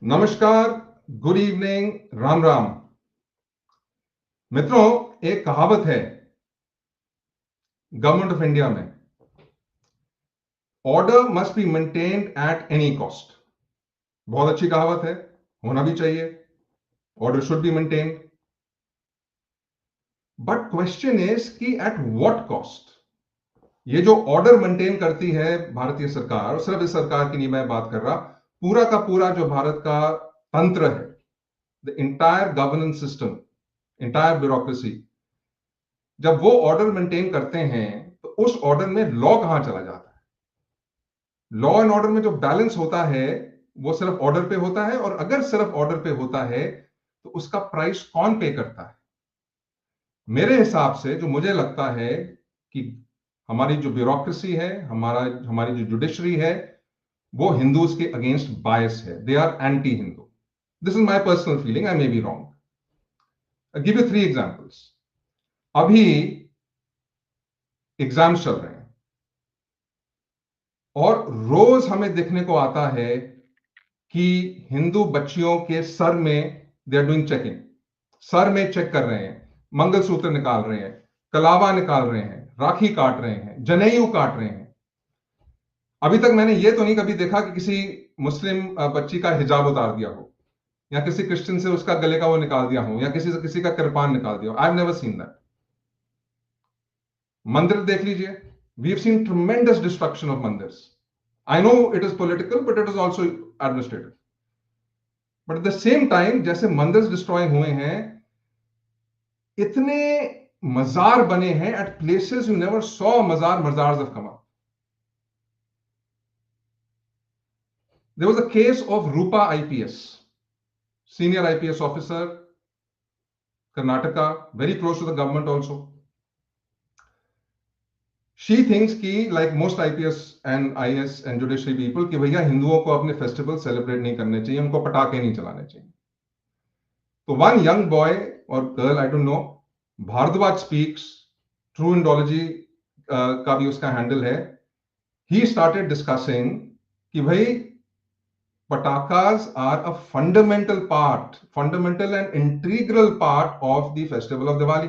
नमस्कार, good evening, Ram Ram. मित्रों, एक कहावत है गवर्नमेंट ऑफ इंडिया में, order must be maintained at any cost. बहुत अच्छी कहावत है, होना भी चाहिए, order should be maintained. But question is कि एट व्हाट कॉस्ट। ये जो ऑर्डर मेंटेन करती है भारतीय सरकार, और सिर्फ इस सरकार की नहीं मैं बात कर रहा, पूरा का पूरा जो भारत का तंत्र है, the entire governance system, entire bureaucracy, जब वो ऑर्डर मेंटेन करते हैं तो उस ऑर्डर में लॉ कहां चला जाता है? लॉ एंड ऑर्डर में जो बैलेंस होता है वो सिर्फ ऑर्डर पे होता है, और अगर सिर्फ ऑर्डर पे होता है तो उसका प्राइस कौन पे करता है? मेरे हिसाब से जो मुझे लगता है कि हमारी जो ब्यूरोक्रेसी है, हमारी जो जुडिशरी है, वो हिंदूज के अगेंस्ट बायस है। They are anti Hindu. This is my personal feeling, I may be wrong. Give you 3 examples. अभी एग्जाम्स चल रहे हैं और रोज हमें देखने को आता है कि हिंदू बच्चियों के सर में दे आर डूइंग चेकिंग, सर में चेक कर रहे हैं, मंगलसूत्र निकाल रहे हैं, कलावा निकाल रहे हैं, राखी काट रहे हैं, जनेऊ काट रहे हैं। अभी तक मैंने ये तो नहीं कभी देखा कि किसी मुस्लिम बच्ची का हिजाब उतार दिया हो, या किसी क्रिश्चियन से उसका गले का वो निकाल दिया हो, या किसी से किसी का कृपान निकाल दिया हो। I have never seen that. मंदिर देख लीजिए, we have seen tremendous destruction of mandirs. I know it is political, but it is also administrative. But at the same time जैसे मंदिर डिस्ट्रॉय हुए हैं, इतने मजार बने हैं at places you never saw mazars of कमा। There was a case of Rupa IPS, senior IPS officer, Karnataka, very close to the government also. She thinks कि like most IPS and IS and judiciary people कि भैया हिंदुओं को अपने festival celebrate नहीं करने चाहिए, उनको पटाखे नहीं चलाने चाहिए। तो one young boy or girl, I don't know, Bharadwaj speaks, true Indology का भी उसका हैंडल है, he started discussing कि भाई patakas are a fundamental and integral part of the festival of Diwali.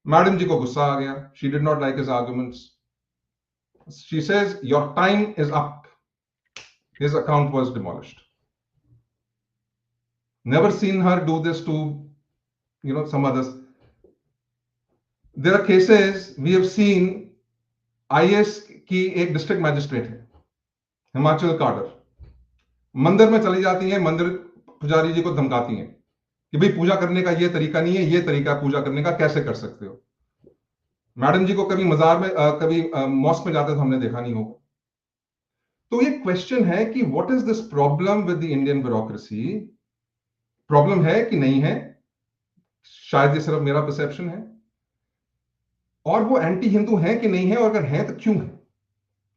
Madam ji को गुस्सा आ गया. She did not like his arguments. She says, your time is up. His account was demolished. Never seen her do this to, some others. There are cases we have seen. IS की एक district magistrate है, Himachal cadre, मंदिर में चली जाती हैं, मंदिर पुजारी जी को धमकाती हैं कि भाई पूजा करने का ये तरीका नहीं है, ये तरीका पूजा करने का, कैसे कर सकते हो? मैडम जी को कभी मजार में कभी मॉस्क में जाते तो हमने देखा नहीं होगा। तो ये क्वेश्चन है कि what is this problem with the Indian bureaucracy? Problem है कि नहीं है? शायद ये सिर्फ मेरा परसेप्शन है। और वो एंटी हिंदू है कि नहीं है, और अगर है तो क्यों है?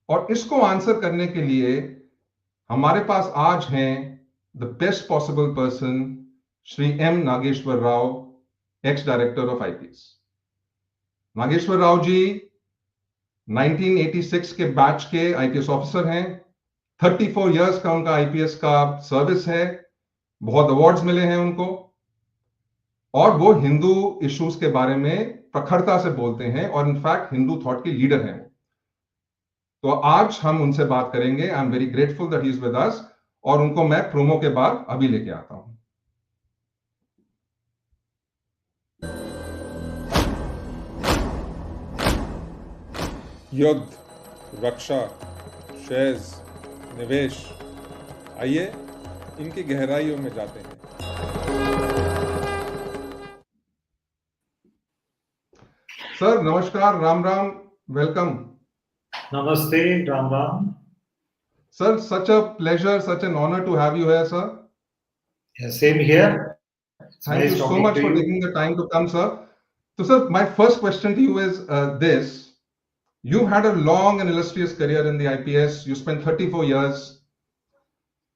और इसको आंसर करने के लिए हमारे पास आज हैं the best possible person, Shri M Nageshwar Rao, ex director of IPS। Nageshwar Rao ji 1986 के बैच के IPS ऑफिसर हैं। 34 इयर्स का उनका IPS का सर्विस है, बहुत अवार्ड्स मिले हैं उनको, और वो हिंदू इश्यूज के बारे में प्रखरता से बोलते हैं, और इनफैक्ट हिंदू थॉट के लीडर हैं। तो आज हम उनसे बात करेंगे। I am very grateful that he is with us, और उनको मैं प्रोमो के बाद अभी लेके आता हूं। युद्ध, रक्षा, शेयर्स, निवेश, आइए इनकी गहराइयों में जाते हैं। सर नमस्कार, राम राम, वेलकम। नमस्ते, Ram Ram. Sir, such a pleasure, such an honor to have you here, sir. Yeah, same here. Thank you so much for taking the time to come, sir. So, sir, my first question to you is this. You had a long and illustrious career in the IPS. You spent 34 years.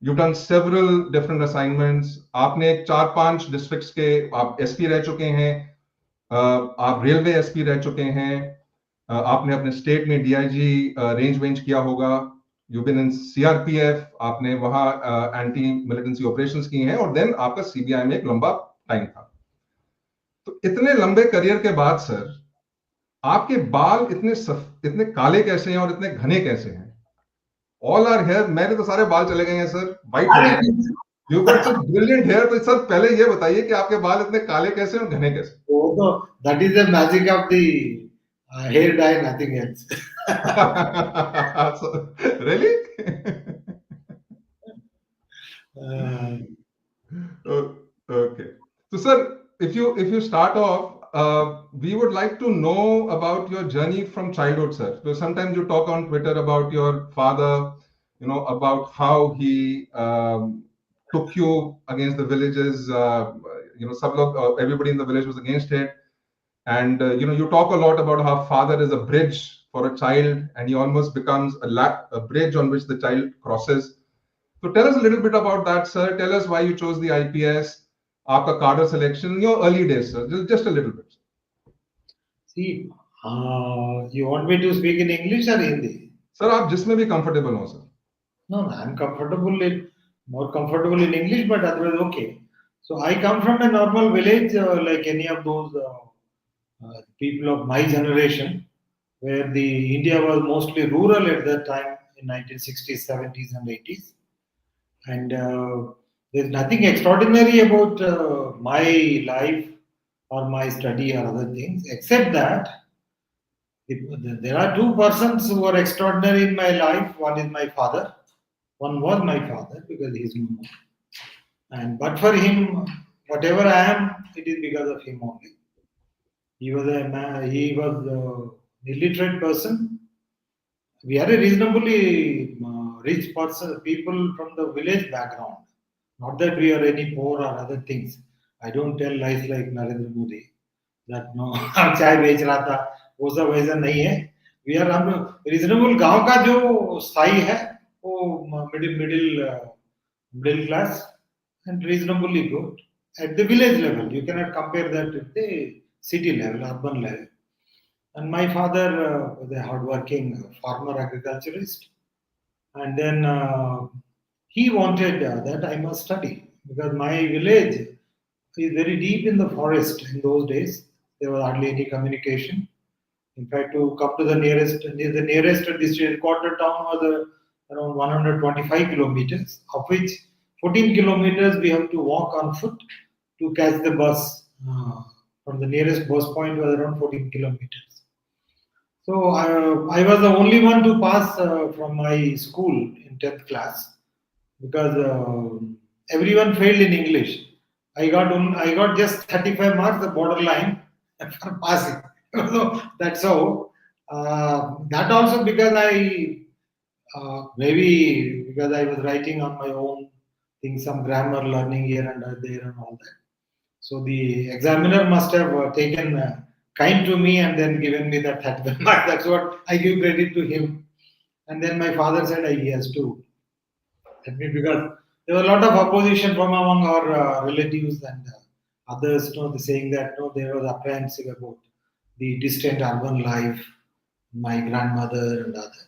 You've done several different assignments. आपने 4-5 districts के आप SP रह चुके हैं, आप railway SP रह चुके हैं, आपने अपने स्टेट में DIG रेंज किया होगा, यू बीन इन सीआरपीएफ, आपने वहां एंटी मिलिटेंसी ऑपरेशंस किए हैं, और देन आपका सीबीआई में एक लंबा टाइम था। तो इतने लंबे करियर के बाद सर, आपके बाल इतने काले कैसे हैं और इतने घने कैसे हैं? ऑल आर हेयर, मेरे तो सारे बाल चले गए हैं सर, वाइट हो गए हैं। You got such brilliant hair. तो सर पहले ये बताइए कि आपके बाल इतने काले कैसे और घने कैसे? So that is the magic of the hair dye, nothing else. So, really? Uh, Oh, okay. So, sir, if you start off, we would like to know about your journey from childhood, sir. So sometimes you talk on Twitter about your father, about how he took you against the villages. Everybody in the village was against it, and you talk a lot about how father is a bridge for a child, and he almost becomes a bridge on which the child crosses. So tell us a little bit about that, sir. Tell us why you chose the IPS, आपका cadre selection in your early days, sir. Just a little bit. see, you want me to speak in English or Hindi? Sir, आप जिसमें भी comfortable हो, sir. No, I'm more comfortable in English, but otherwise okay. So I come from a normal village, like any of those people of my generation, where the India was mostly rural at that time in 1960s, 70s, and 80s. And there's nothing extraordinary about my life or my study or other things, except that there are two persons who are extraordinary in my life. One is my father. One was my father because he's no more. And but for him, whatever I am, it is because of him only. He was a man, he was a illiterate person. We are a reasonably rich person, people from the village background. Not that we are any poor or other things. I don't tell lies like Narendra Modi that no, हम चाय बेच रहा था, वो सब वैसा नहीं है. We are हम reasonable गांव का जो स्थाई है, वो middle class and reasonably good at the village level. You cannot compare that with the city level, urban level. And my father was a hardworking farmer agriculturist, and then he wanted that I must study because my village is very deep in the forest. In those days, there was hardly any communication. In fact, to come to the nearest district headquarter town was around 125 kilometers, of which 14 kilometers we have to walk on foot to catch the bus. From the nearest bus point was around 14 kilometers. So I was the only one to pass from my school in 10th class because everyone failed in English. I got just 35 marks, the borderline for passing. So that's how. That also because maybe because I was writing on my own things, some grammar learning here and there and all that. So the examiner must have taken kind to me and then given me that 35 marks. That's what I give credit to him. And then my father said he has to admit because there was a lot of opposition from among our relatives and others, saying that they were apprehensive about the distant urban life, my grandmother and other.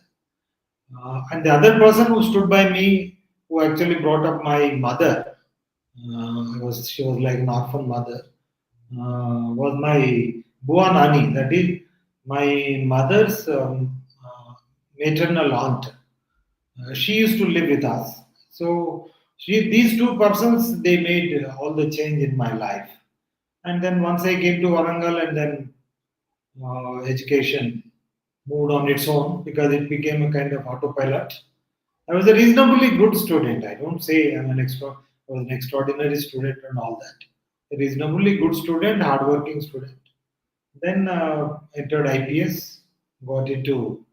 And the other person who stood by me, who actually brought up my mother, she was like an orphan mother, was my Bua Nani, that is my mother's maternal aunt. She used to live with us. So these two persons, they made all the change in my life. And then once I came to Warangal and then education moved on its own because it became a kind of autopilot. I was a reasonably good student. I don't say I was an extraordinary student and all that. A reasonably good student, hardworking student. Then entered IPS, got into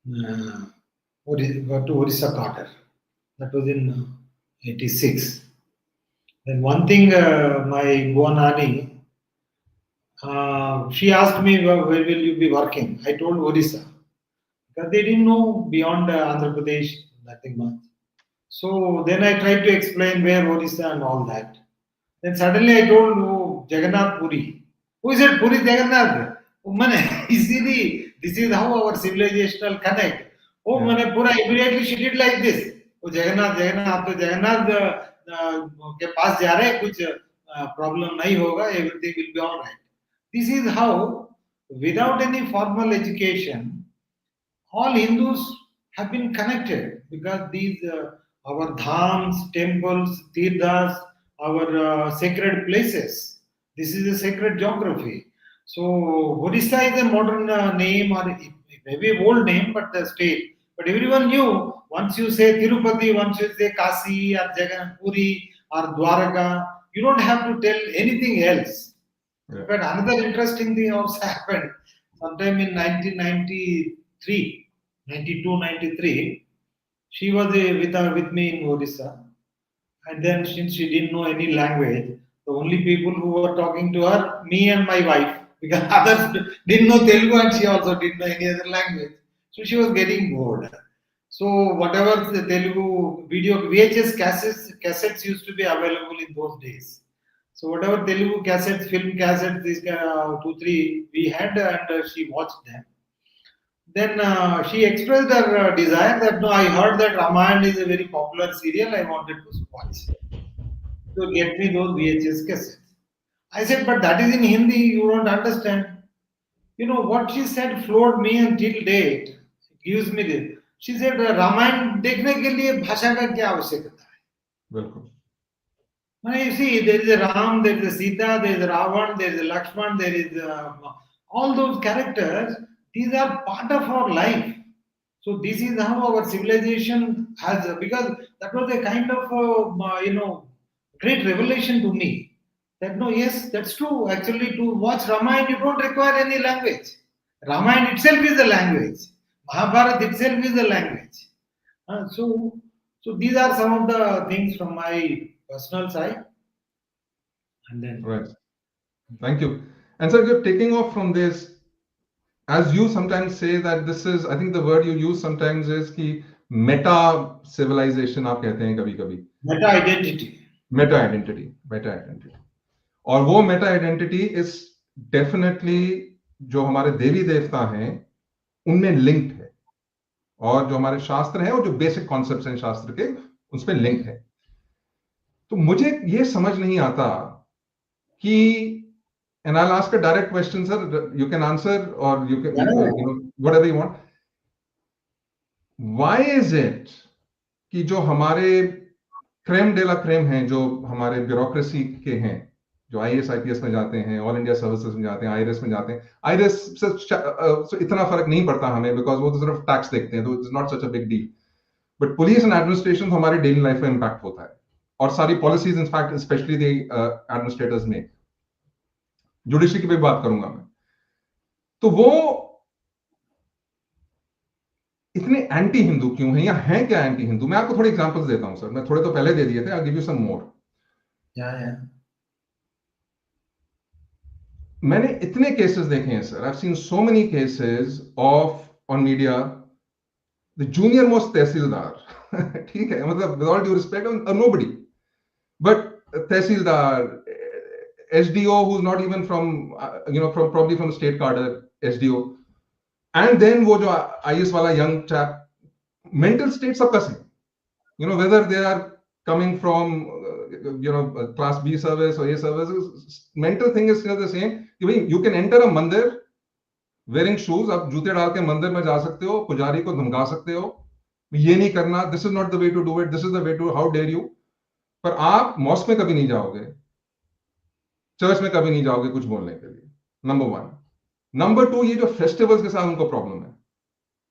got to Orissa cadre. That was in 86. Then one thing, my Buanani, she asked me, where will you be working? I told Orissa. Because they didn't know beyond Andhra Pradesh, nothing much. So then I tried to explain where Orissa and all that. Then suddenly I told Jagannath Puri. Who is it? Puri Jagannath. This is how our civilizational connect. Oh, मैंने पूरा immediately she did like this. वो जगन्नाथ आप तो जगन्नाथ के पास जा रहे हैं, कुछ प्रॉब्लम नहीं होगा, everything will be all right. This is how, without any formal education, all Hindus have been connected, because these our dhams, temples, tirthas, our sacred places. This is a sacred geography. So Odisha is a modern name, or it may be an old name, but the state. But everyone knew, once you say Tirupati, once you say Kasi or Jagannath Puri or Dwaraka, you don't have to tell anything else. Yeah. But another interesting thing also happened sometime in 1993, 92, 93. She was with me in Odisha. And then, since she didn't know any language, the only people who were talking to her, me and my wife, because others didn't know Telugu and she also didn't know any other language. So she was getting bored. So whatever the Telugu video VHS cassettes used to be available in those days. So whatever Telugu cassettes, film cassettes, these 2, 3 we had, and she watched them. Then she expressed her desire that, no, I heard that Ramayana is a very popular serial, I wanted to watch. So get me those VHS cassettes. I said, but that is in Hindi, you don't understand. You know what she said floored me until date. Gives me this. She said, Ramayan देखने के लिए भाषा का क्या आवश्यकता है? बिल्कुल. Now you see, there is a Ram, there is a Sita, there is a Ravan, there is a Lakshman, there is all those characters. These are part of our life. So this is how our civilization has, because that was a kind of great revelation to me. That no, yes, that's true. Actually, to watch Ramayana, you don't require any language. Ramayana itself is a language. Mahabharata itself is a language. So these are some of the things from my personal side. And then, right. Thank you. And so you're taking off from this, as you sometimes say that this is, I think the word you use sometimes is कि meta civilization आप कहते हैं कभी-कभी. Meta identity. Meta identity. और वो meta identity is definitely जो हमारे देवी देवता हैं उनमें लिंक्ड है, और जो हमारे शास्त्र हैं और जो बेसिक कॉन्सेप्ट्स हैं शास्त्र के उसमें लिंक है. तो मुझे ये समझ नहीं आता कि, and I'll ask a direct question, sir, you can answer or you can whatever you want. Why is it कि जो हमारे क्रेम डे ला क्रेम हैं, जो हमारे ब्यूरोक्रेसी के हैं, जो IAS IPS में जाते हैं, ऑल इंडिया सर्विसेज में जाते हैं, आईआरएस में जाते हैं, आईआरएस से इतना फर्क नहीं पड़ता हमें, बिकॉज वो तो सिर्फ टैक्स देखते हैं, तो it's not such a big deal. But police and administration हमारी डेली लाइफ में इंपैक्ट होता है, और सारी policies in fact specially the administrators में. जुडिशरी की भी बात करूंगा मैं. तो वो इतने एंटी हिंदू क्यों हैं, या हैं क्या एंटी हिंदू? मैं आपको थोड़े एग्जांपल्स देता हूं सर, मैं थोड़े तो पहले दे दिए थे, आई गिव यू सम मोर. मैंने इतने केसेस देखे हैं sir, I have seen so many cases of on media the junior most tehsildar, ठीक है, मतलब with all due respect, nobody, but tehsildar, SDO who's not even from probably from state cadre, SDO, and then वो जो IS वाला young chap, mental state सबका same, whether they are coming from class B service or A service, mental thing is still the same. You can enter a मंदिर wearing shoes, आप जूते डाल के मंदिर में जा सकते हो, पुजारी को धमका सकते हो, ये नहीं करना, this is not the way to do it, this is the way to, how dare you. पर आप मॉस्क में कभी नहीं जाओगे, चर्च में कभी नहीं जाओगे कुछ बोलने के लिए. नंबर 1. नंबर 2, ये जो फेस्टिवल्स के साथ उनको प्रॉब्लम है,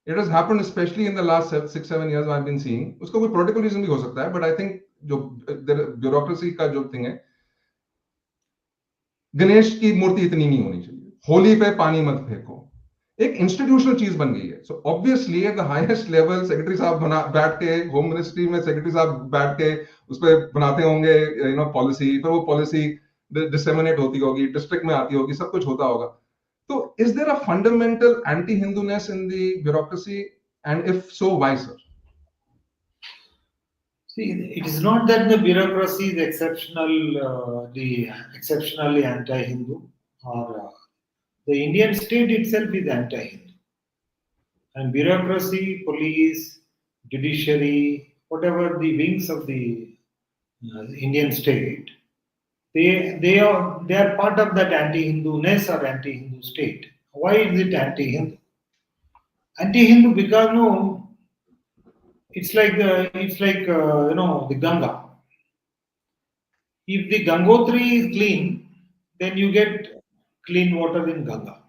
it has happened specially in the last 6-7 years I have been seeing. उसका कोई पॉलिटिकल रीजन भी हो सकता है, बट आई थिंक जो ब्यूरोक्रेसी का जो थिंग है, गणेश की मूर्ति इतनी नहीं होनी चाहिए, होली पे पानी मत फेंको, एक इंस्टीट्यूशनल चीज बन गई है. So obviously at the highest level secretary साहब बैठ के, होम मिनिस्ट्री में सेक्रेटरी साहब बैठ के उस पर बनाते होंगे पॉलिसी, फिर वो पॉलिसी डिसेमिनेट होती होगी, डिस्ट्रिक्ट में आती होगी, सब कुछ होता होगा. तो is there a fundamental anti Hinduness in the bureaucracy, and if so why sir? See, it is not that the bureaucracy is exceptionally anti-Hindu, or the Indian state itself is anti-Hindu. And bureaucracy, police, judiciary, whatever the wings of the Indian state, they are part of that anti-Hindu-ness or anti-Hindu state. Why is it anti-Hindu? Anti-Hindu because no, it's like the Ganga. If the Gangotri is clean, then you get clean water in Ganga.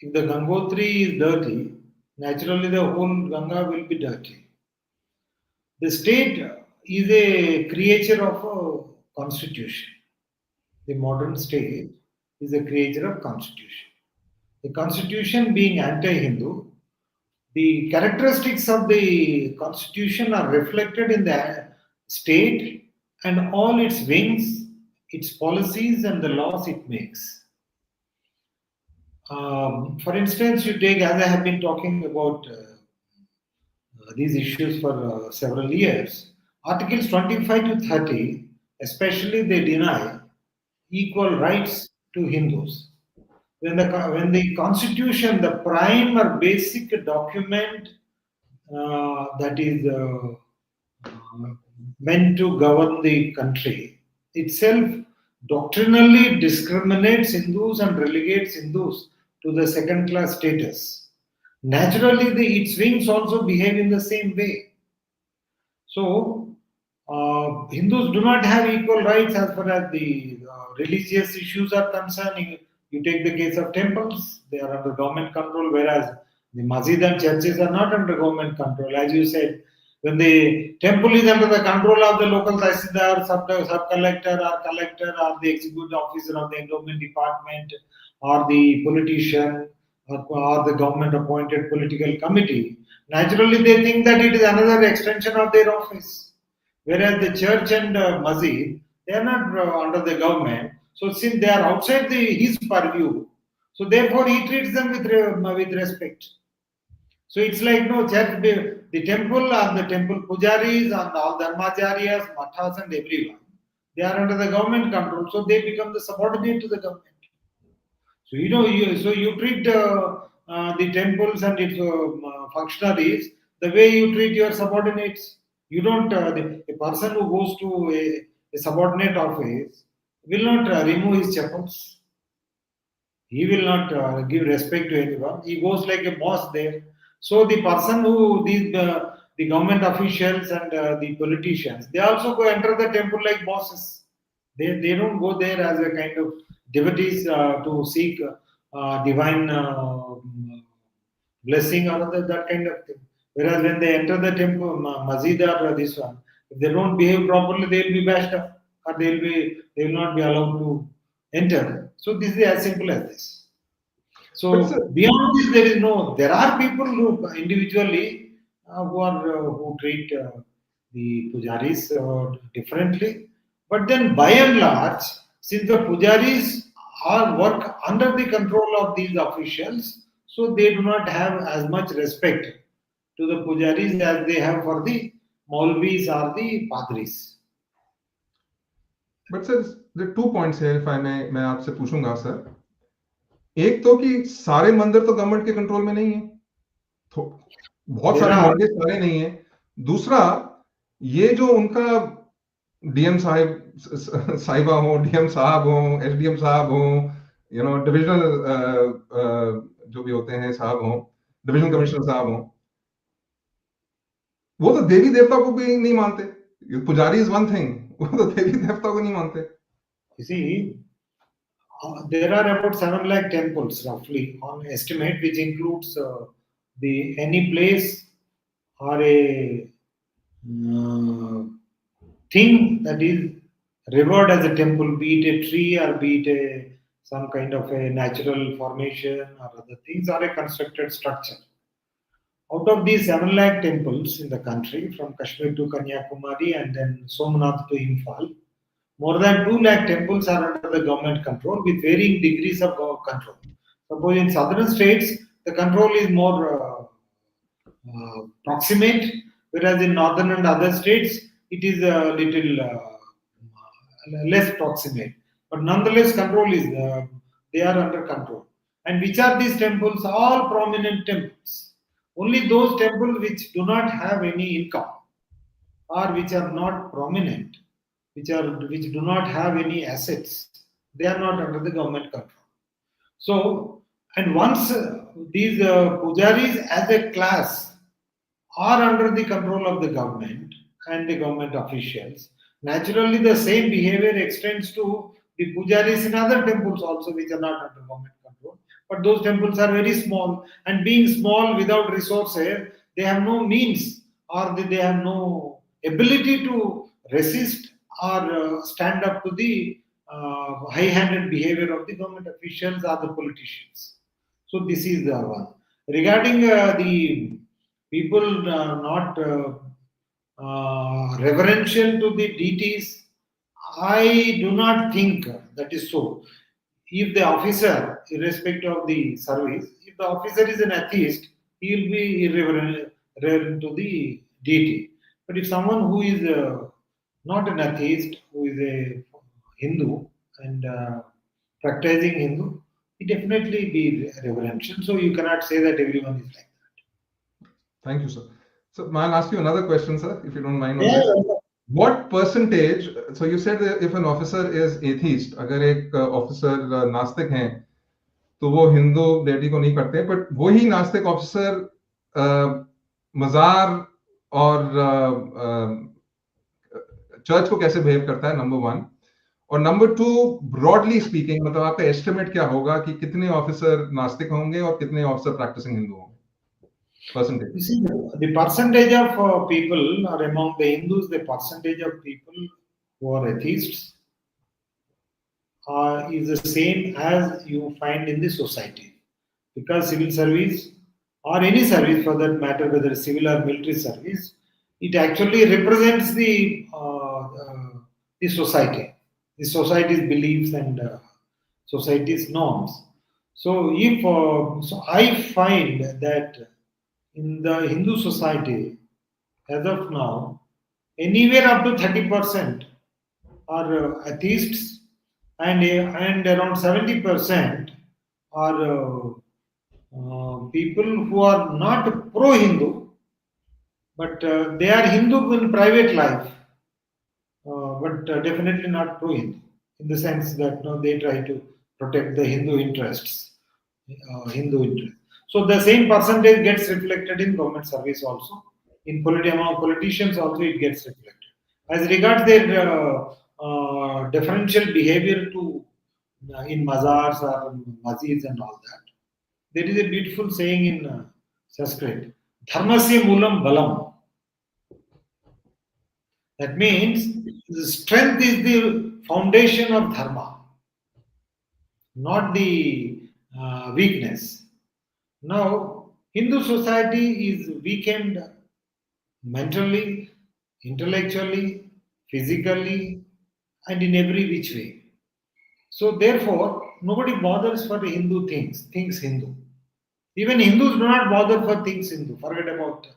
If the Gangotri is dirty, naturally the whole Ganga will be dirty. The state is a creature of a constitution. The modern state is a creature of constitution. The constitution being anti-Hindu, the characteristics of the constitution are reflected in the state and all its wings, its policies and the laws it makes. For instance, you take, as I have been talking about these issues for several years, Articles 25 to 30, especially they deny equal rights to Hindus. When the constitution, the prime or basic document that is meant to govern the country itself doctrinally discriminates Hindus and relegates Hindus to the second class status. Naturally, its wings also behave in the same way. So, Hindus do not have equal rights as far as the religious issues are concerned. You take the case of temples, they are under government control, whereas the masjid and churches are not under government control. As you said, when the temple is under the control of the local tahsildar, sub-collector or the executive officer of the endowment department or the politician or the government appointed political committee, naturally they think that it is another extension of their office. Whereas the church and masjid, they are not under the government. So since they are outside his purview, so therefore he treats them with respect. So it's like no church, the temple and the temple pujaris and all dharmacharyas, mathas and everyone, they are under the government control. So they become the subordinate to the government. So you treat the temples and its functionaries the way you treat your subordinates. You don't. A person who goes to a subordinate office will not remove his chappals. He will not give respect to anyone. He goes like a boss there. So the person who the government officials and the politicians, they also go enter the temple like bosses. They don't go there as a kind of devotees to seek divine blessing or that kind of thing. Whereas when they enter the temple, masjid or this one, if they don't behave properly, they will be bashed up or they will not be allowed to enter. So this is as simple as this. So beyond this, there are people who individually who treat the pujaris differently. But then by and large, since the pujaris work under the control of these officials, so they do not have as much respect to the pujaris as they have for the Maulvis or the Padris. But sir, there are 2 points here, if I may, मैं आपसे पूछूंगा sir. एक तो कि सारे मंदिर तो government के कंट्रोल में नहीं है, बहुत सारे मंदिर सारे नहीं है. दूसरा, ये जो उनका डीएम साहिबा हो, डीएम साहब हो, एसडीएम साहब हो, डिविजनल जो भी होते हैं साहब हो, डिविजनल कमिश्नर साहब हो, वो तो देवी देवता को भी नहीं मानते. पुजारी इज वन थिंग, वो तो देवी देवता को नहीं मानते. You see, there are about 7 lakh temples roughly on estimate, which includes any place or a thing that is revered as a temple, be it a tree or be it some kind of a natural formation or other things, or a constructed structure. Out of these 7 lakh temples in the country, from Kashmir to Kanyakumari and then Somnath to Imphal, more than 2 lakh temples are under the government control with varying degrees of control. Suppose in southern states, the control is more proximate, whereas in northern and other states, it is a little less proximate. But nonetheless, control is, they are under control. And which are these temples? All prominent temples. Only those temples which do not have any income or which are not prominent, which do not have any assets, they are not under the government control. So, and once these pujaris as a class are under the control of the government and the government officials, naturally the same behavior extends to the pujaris in other temples also which are not under government control. But those temples are very small, and being small without resources, they have no means or they have no ability to resist or stand up to the high-handed behavior of the government officials or the politicians. So this is the one. Regarding the people not reverential to the deities, I do not think that is so. If the officer, irrespective of the service, if the officer is an atheist, he will be irreverent to the deity. But if someone who is not an atheist, who is a Hindu and practicing Hindu, he definitely be reverential. So you cannot say that everyone is like that. Thank you, sir. So I'll ask you another question, sir, if you don't mind. Yeah. What percentage? So you said that if an officer is atheist, अगर एक officer नास्तिक हैं, तो वो Hindu deity को नहीं करते, but वही नास्तिक ऑफिसर मजार और चर्च को कैसे बिहेव करता है, नंबर वन. और नंबर टू, ब्रॉडली स्पीकिंग, मतलब आपका एस्टिमेट क्या होगा कि कितने ऑफिसर नास्तिक होंगे और कितने ऑफिसर प्रैक्टिसिंग हिंदू होंगे? Percentage. You see, the percentage of people are among the Hindus, the percentage of people who are atheists is the same as you find in the society. Because civil service or any service for that matter, whether civil or military service, it actually represents the society's beliefs and society's norms. So if so I find that in the Hindu society, as of now, anywhere up to 30% are atheists, and around 70% are people who are not pro-Hindu, but they are Hindu in private life, but definitely not pro-Hindu, in the sense that they try to protect the Hindu interests. So the same percentage gets reflected in government service also. Among politicians also it gets reflected. As regards their differential behavior to in mazars or masjids and all that, there is a beautiful saying in Sanskrit, dharmasya moolam balam. That means the strength is the foundation of dharma, not the weakness. Now, Hindu society is weakened mentally, intellectually, physically, and in every which way. So, therefore, nobody bothers for Hindu things Hindu. Even Hindus do not bother for things Hindu. Forget about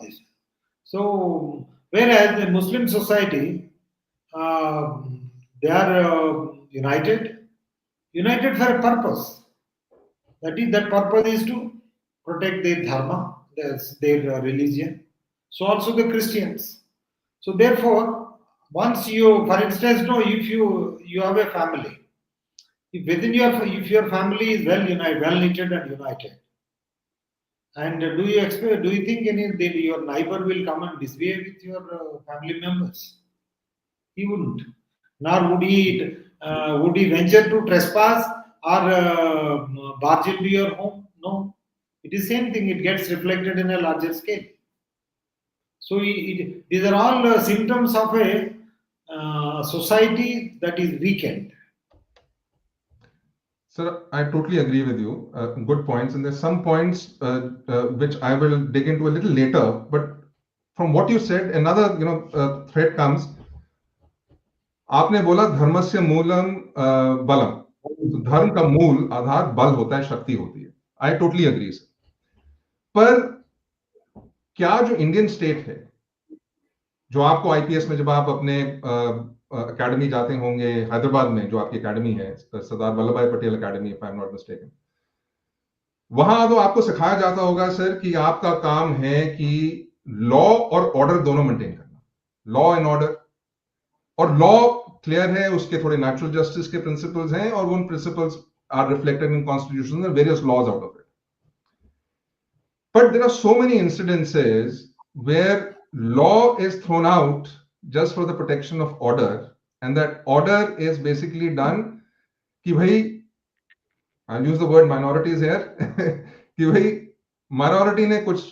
this. So, whereas the Muslim society, they are united for a purpose. That purpose is to protect their dharma, their religion. So also the Christians. So therefore, once you, for instance, if you have a family, if your family is well knitted and united, and do you think your neighbor will come and misbehave with your family members? He wouldn't. Nor would he venture to trespass or barge into your home? No. It is same thing. It gets reflected in a larger scale. So these are all symptoms of a society that is weakened. Sir, I totally agree with you. Good points. And there's some points which I will dig into a little later. But from what you said, another thread comes. आपने बोला धर्मस्य मूलम बलम, तो धर्म का मूल आधार बल होता है, शक्ति होती है. I totally agree sir. पर क्या जो इंडियन स्टेट है, जो आपको आईपीएस में जब आप अपने एकेडमी जाते होंगे हैदराबाद में, जो आपकी एकेडमी है सरदार वल्लभ भाई Patel academy, if I am not mistaken, वहां तो आपको सिखाया जाता होगा सर कि आपका काम है कि लॉ और ऑर्डर दोनों मेंटेन करना, लॉ एंड ऑर्डर। और लॉ क्लियर है, उसके थोड़े नेचुरल जस्टिस के प्रिंसिपल्स हैं, और उन principles are reflected in constitution and various laws out of it. But there are so many incidences where law is thrown out just for the protection of order, and that order is basically done कि भाई, I'll use the word minorities here, कि भाई minority ने कुछ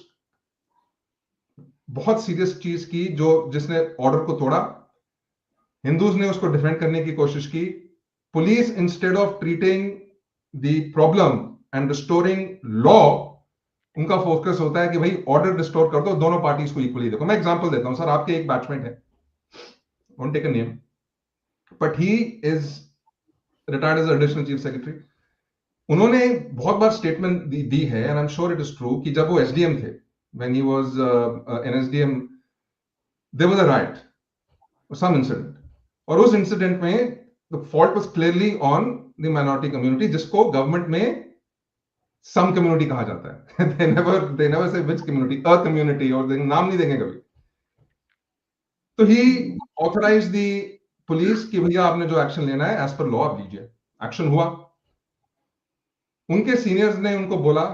बहुत serious चीज की जो जिसने ऑर्डर को तोड़ा, हिंदूज ने उसको डिफेंड करने की कोशिश की, police instead of treating the problem and restoring law, उनका फोकस होता है कि भाई ऑर्डर रिस्टोर कर दो, दोनों पार्टीज को इक्वली देखो। मैं एग्जांपल देता हूं सर, आपके एक बैचमेट है, won't take a name, but he is retired as additional chief secretary. उन्होंने बहुत बार स्टेटमेंट दी है, and I am sure it is true, कि जब वो एसडीएम थे, when he was an SDM, there was a right, some incident, और उस इंसिडेंट में the fault was clearly on the minority community, जिसको गवर्नमेंट में सम कम्युनिटी कहा जाता है। they never say which community, a community, और नाम नहीं देंगे कभी। तो ही ऑथराइज द पुलिस कि भैया आपने जो एक्शन लेना है एज पर लॉ आप लीजिए। एक्शन हुआ, उनके सीनियर्स ने उनको बोला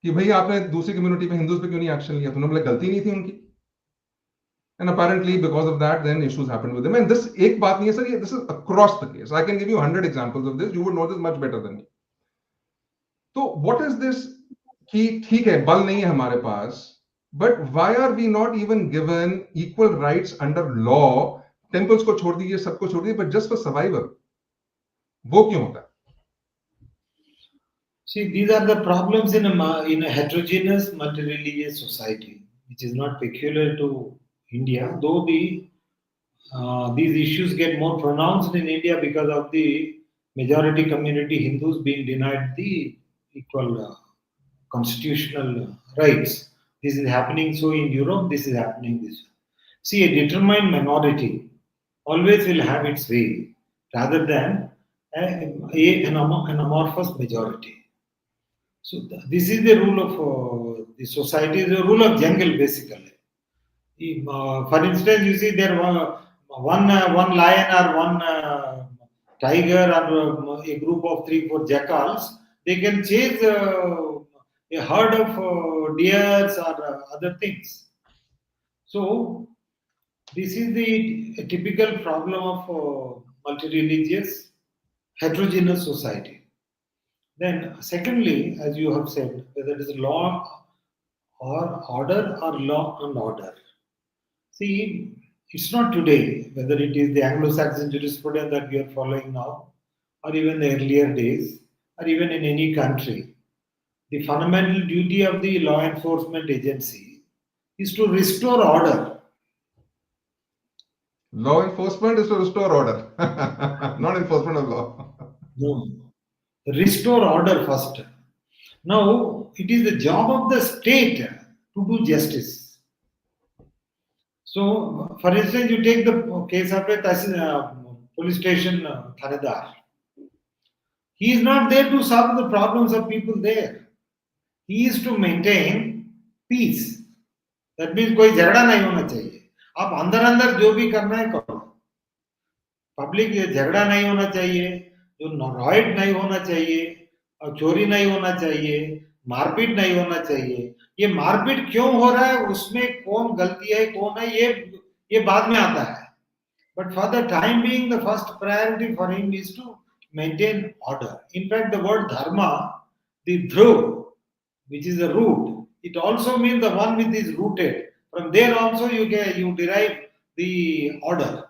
कि भैया आपने दूसरी कम्युनिटी पे, हिंदूज पे क्यों नहीं एक्शन लिया? तो उन्होंने बोला गलती नहीं थी उनकी, and apparently because of that then issues happened with them. And this एक बात नहीं है सर, ये this is across the case. I can give you 100 examples of this, you would know this much better than me. तो what is this कि ठीक है बल नहीं है हमारे पास, but why are we not even given equal rights under law? Temples को छोड़ दीजिए, सबको छोड़ दीजिए, but just for survival, वो क्यों होता है? See, these are the problems in a heterogeneous multi-religious society, which is not peculiar to India, though these issues get more pronounced in India because of the majority community Hindus being denied the equal constitutional rights. This is happening so in Europe, this is happening this way. See, a determined minority always will have its way rather than an amorphous majority. So this is the rule of the society, is the rule of jungle basically. For instance, you see there one lion or one tiger or a group of 3-4 jackals, they can chase a herd of deers or other things. So this is the typical problem of multi-religious heterogeneous society. Then secondly, as you have said, whether it is law or order or law and order. See, it's not today, whether it is the Anglo-Saxon jurisprudence that we are following now, or even the earlier days, or even in any country. The fundamental duty of the law enforcement agency is to restore order. Law enforcement is to restore order, not enforcement of law. No. Restore order first. Now, it is the job of the state to do justice. So, for instance, you take the case of a police station Thanedar. He is not there to solve the problems of people there. He is to maintain peace. That means कोई झगड़ा नहीं होना चाहिए. आप अंदर अंदर जो भी करना है करो. पब्लिक झगड़ा नहीं होना चाहिए, जो रॉयट नहीं होना चाहिए, और चोरी नहीं होना चाहिए, मारपीट नहीं होना चाहिए. ये मारपीट क्यों हो रहा है, उसमें कौन गलती है कौन है, ये बाद में आता है. But for the time being, the first priority for him is to maintain order. In fact, the word dharma, the dhruv, which is the root, it also means the one which is rooted. From there also you derive the order.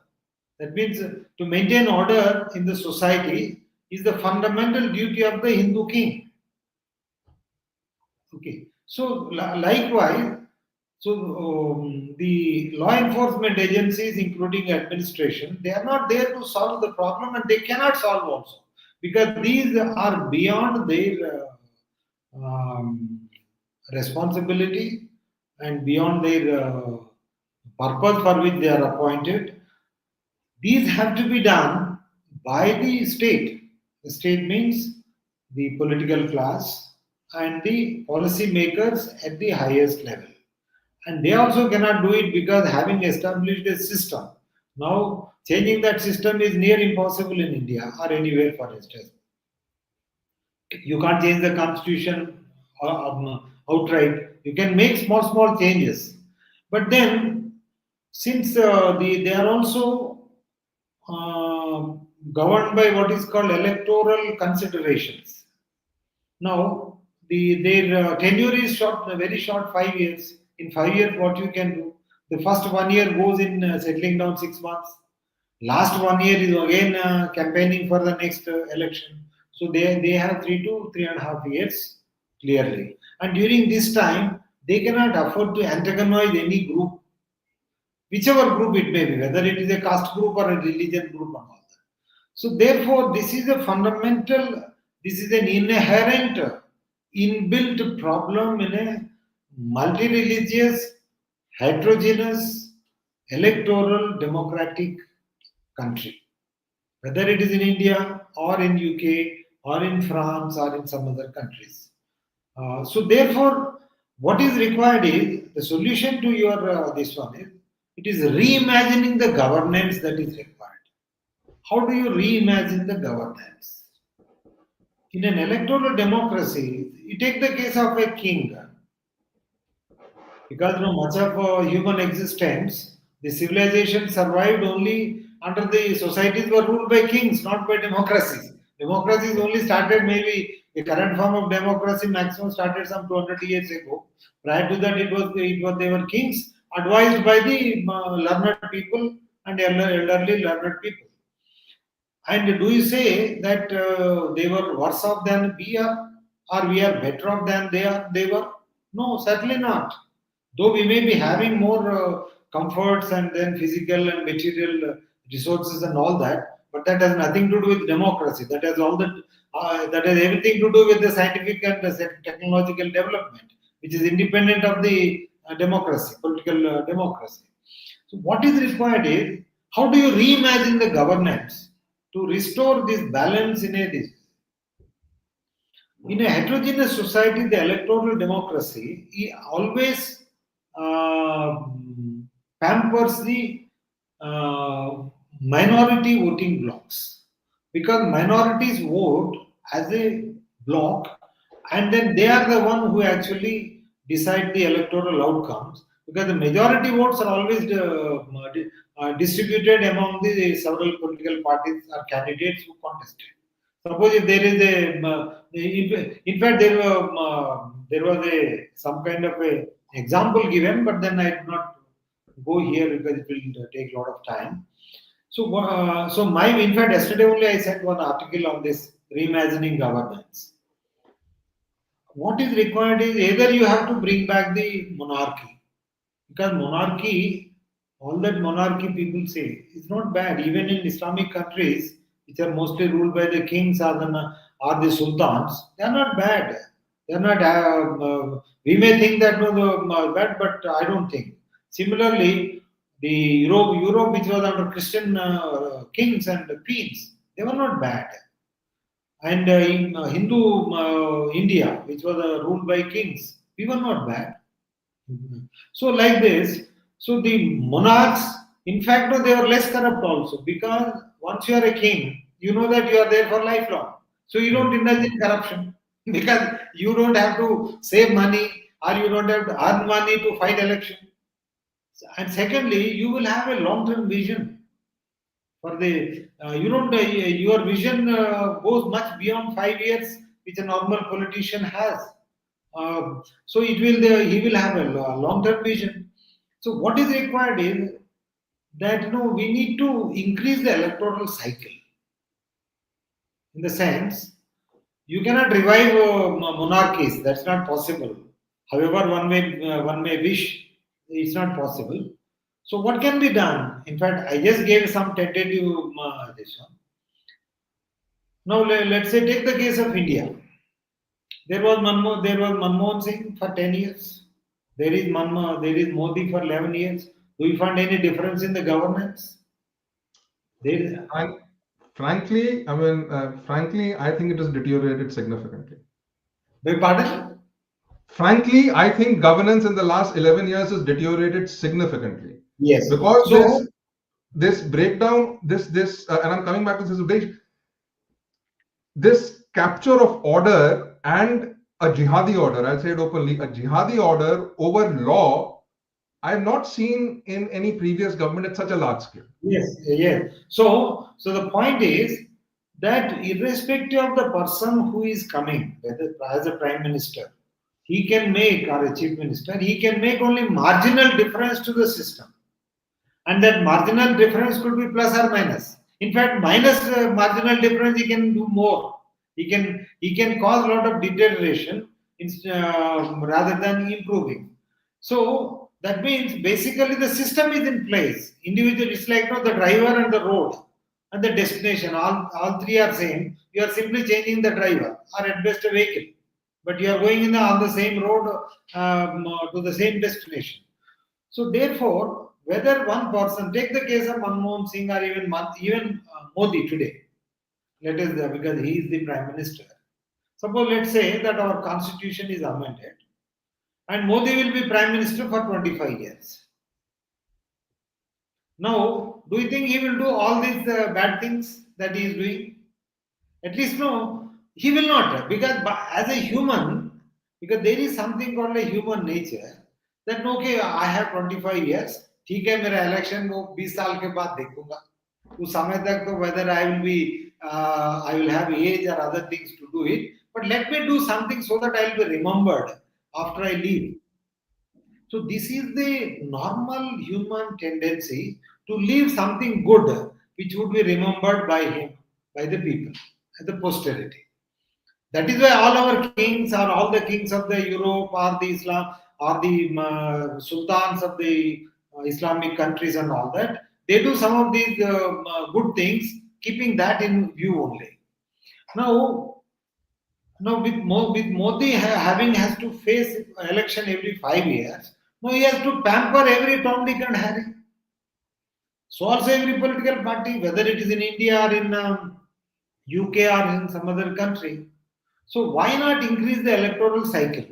That means to maintain order in the society is the fundamental duty of the Hindu king. Okay. So likewise, the law enforcement agencies, including administration, they are not there to solve the problem, and they cannot solve also, because these are beyond their responsibility and beyond their purpose for which they are appointed. These have to be done by the state. The state means the political class, and the policy makers at the highest level. And they also cannot do it because having established a system, now changing that system is near impossible in India or anywhere, for instance. You can't change the constitution outright. You can make small changes, but then since they are also uh, governed by what is called electoral considerations. Now, their tenure is short, very short, 5 years. In 5 years, what you can do? The first 1 year goes in settling down 6 months. Last 1 year is again campaigning for the next election. So they have 3 to 3.5 years clearly. And during this time, they cannot afford to antagonize any group, whichever group it may be, whether it is a caste group or a religion group and all that. So therefore, this is a fundamental, this is an inherent, inbuilt problem in a multi-religious, heterogeneous, electoral, democratic country. Whether it is in India or in UK or in France or in some other countries. So therefore, what is required is the solution to your this one is it is reimagining the governance that is required. How do you reimagine the governance? In an electoral democracy, you take the case of a king. Because much of human existence, the civilization survived only under the societies were ruled by kings, not by democracies. Democracies only started maybe the current form of democracy maximum started some 200 years ago. Prior to that, it was they were kings advised by the learned people and elderly learned people. And do you say that they were worse off than we are, or we are better off than they were? No, certainly not. Though we may be having more comforts and then physical and material resources and all that, but that has nothing to do with democracy. That has that has everything to do with the scientific and technological development, which is independent of the democracy, political democracy. So what is required is how do you reimagine the governance to restore this balance in this? In a heterogeneous society, the electoral democracy always pampers the minority voting blocks because minorities vote as a block and then they are the one who actually decide the electoral outcomes because the majority votes are always distributed among the several political parties or candidates who contested. Suppose if there is in fact there was some kind of a example given, but then I do not go here because it will take a lot of time. So in fact yesterday only I sent one article on this reimagining governance. What is required is either you have to bring back the monarchy because monarchy, all that monarchy people say is not bad. Even in Islamic countries, which are mostly ruled by the kings or the sultans, they are not bad. They are not. We may think that no, they are bad, but I don't think. Similarly, the Europe, which was under Christian kings and queens, they were not bad. And in Hindu India, which was ruled by kings, we were not bad. So like this, so the monarchs, in fact, no, they were less corrupt also because once you are a king, you know that you are there for lifelong. So you don't indulge in corruption because you don't have to save money or you don't have to earn money to fight election. And secondly, you will have a long-term vision for the you don't your vision goes much beyond 5 years, which a normal politician has. So he will have a long-term vision. So what is required is that we need to increase the electoral cycle. In the sense, you cannot revive monarchies. That's not possible. However, one may wish, it's not possible. So what can be done? In fact, I just gave some tentative this one. Now let's say take the case of India. There was Manmohan Singh for 10 years. There is Modi for 11 years. Do you find any difference in the governance? Frankly, I think it has deteriorated significantly. Beg pardon? Frankly, I think governance in the last 11 years has deteriorated significantly Yes. because So, this breakdown, and I'm coming back to this, Udesh, this capture of order and a jihadi order, I'll say it openly, a jihadi order over law, I have not seen in any previous government at such a large scale. yes, yes. So the point is that irrespective of the person who is coming, whether as a prime minister, he can make, or a chief minister, he can make only marginal difference to the system, and that marginal difference could be plus or minus. In fact, minus marginal difference, he can do more. He can cause a lot of deterioration rather than improving. So that means basically the system is in place. Individual, it's like the driver and the road and the destination. All three are same. You are simply changing the driver or at best a vehicle, but you are going on the same road to the same destination. So therefore, whether one person, take the case of Manmohan Singh or even Modi today, let us because he is the prime minister. Suppose let's say that our constitution is amended and Modi will be prime minister for 25 years. Now, do you think he will do all these bad things that he is doing? At least no, he will not, because as a human, because there is something called a human nature that okay, I have 25 years, ठीक है मेरा election वो 20 साल के बाद देखूंगा उस समय तक तो whether I will have age or other things to do it, but let me do something so that I will be remembered after I leave. So this is the normal human tendency to leave something good which would be remembered by him, by the people, and the posterity. That is why all our kings or all the kings of the Europe or the Islam or the sultans of the Islamic countries and all that, they do some of these good things, keeping that in view only. Now with Modi having has to face election every 5 years, now he has to pamper every Tom, Dick and Harry. So also every political party, whether it is in India or in UK or in some other country. So why not increase the electoral cycle?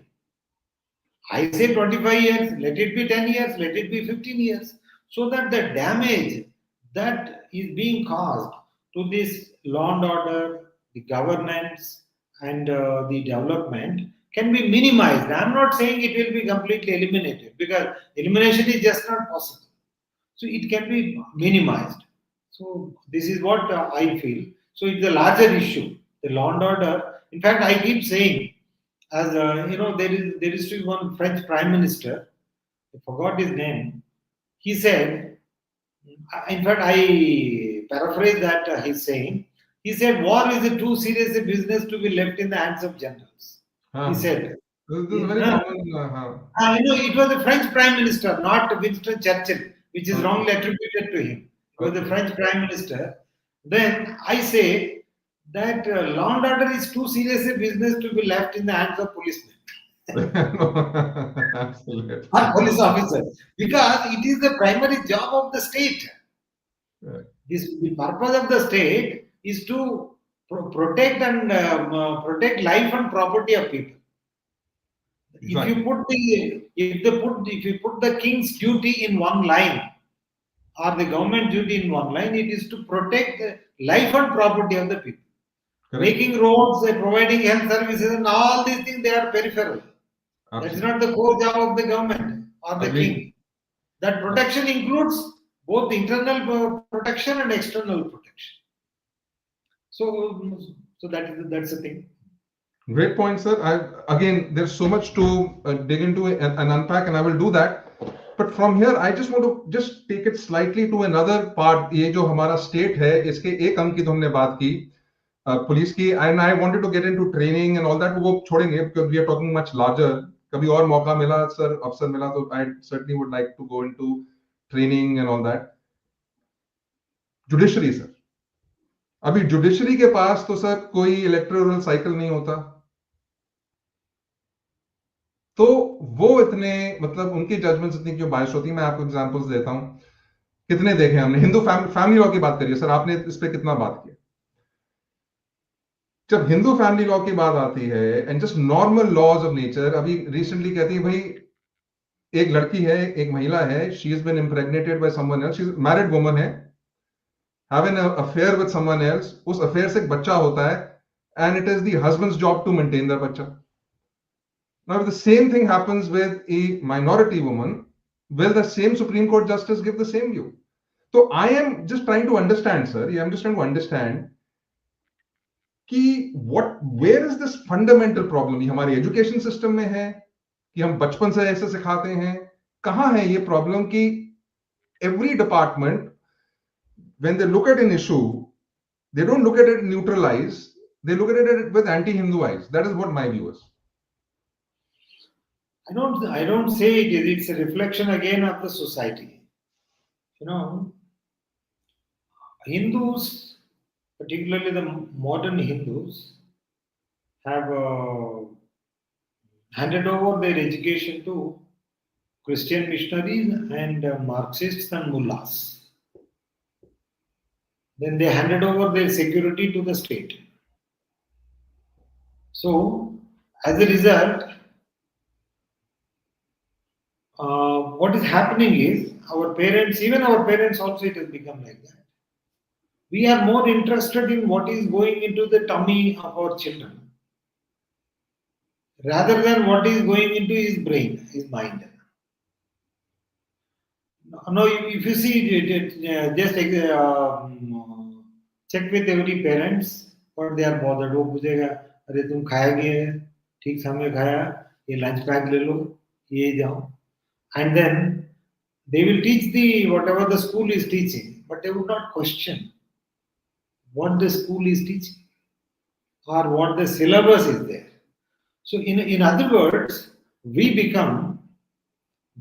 I say 25 years, let it be 10 years, let it be 15 years, so that the damage that is being caused to this law and order, the governance, and the development can be minimized. I'm not saying it will be completely eliminated because elimination is just not possible. So it can be minimized. So this is what I feel. So it's a larger issue, the law and order. In fact, I keep saying, as there is still one French prime minister. I forgot his name. He said, in fact, I paraphrase that he's saying. He said, "War is a too serious a business to be left in the hands of generals." He said. This is very common. It was the French prime minister, not Winston Churchill, which is wrongly attributed to him. It was the French prime minister. Then I say that law and order is too serious a business to be left in the hands of policemen. Absolutely. Or police officers, because it is the primary job of the state. Yeah. The purpose of the state is to protect and protect life and property of people. Exactly. If you put the king's duty in one line or the government duty in one line, it is to protect the life and property of the people. Correct. Making roads, providing health services, and all these things, they are peripheral. Absolutely. That's not the core job of the government or the king. That protection includes both internal protection and external protection. So that's the thing. Great point, sir. Again, there's so much to dig into and unpack, and I will do that. But from here, I just want to just take it slightly to another part. ये जो हमारा state है, इसके एक अंक की तो हमने बात की, पुलिस की, and I wanted to get into training and all that. वो छोड़ेंगे because we are talking much larger. कभी और मौका मिला, सर, अवसर मिला तो I certainly would like to go into training and all that. Judiciary, sir. अभी जुडिशरी के पास तो सर कोई इलेक्टोरल साइकिल नहीं होता, तो वो इतने मतलब उनकी जजमेंट्स इतनी क्यों बायस होती है? मैं आपको एग्जांपल्स देता हूं, कितने देखे हमने। हिंदू फैमिली लॉ की बात करिए सर, आपने इस पे कितना बात किया? जब हिंदू फैमिली लॉ की बात आती है and just normal laws of nature, अभी रिसेंटली कहती है भाई एक लड़की है, एक महिला है, she is been impregnated by someone else, she is married woman है, having an affair with someone else, उस अफेयर से एक बच्चा होता है and it is the husband's job to maintain that बच्चा. Now, if the same thing happens with a minority woman, will the same Supreme Court justice give the same view? So I am just trying to understand, sir. I'm just trying to understand कि where is this fundamental problem? ये हमारे education system में है कि हम बचपन से ऐसे सिखाते हैं? कहाँ है ये प्रॉब्लम कि every department, when they look at an issue, they don't look at it neutralized, they look at it with anti-Hindu eyes. That is what my view is. I don't say it is. It's a reflection again of the society. You know, Hindus, particularly the modern Hindus, have handed over their education to Christian missionaries and Marxists and mullahs. Then they handed over their security to the state. So, as a result, what is happening is our parents, even our parents also, it has become like that. We are more interested in what is going into the tummy of our children rather than what is going into his brain, his mind. Now, if you see, just check with every parents what they are bothered. वो पूछेगा, अरे तुम खाया क्या है? ठीक समय खाया? ये लंच पैक ले लो, ये जाओ. And then they will teach the whatever the school is teaching, but they would not question what the school is teaching or what the syllabus is there. So in other words, we become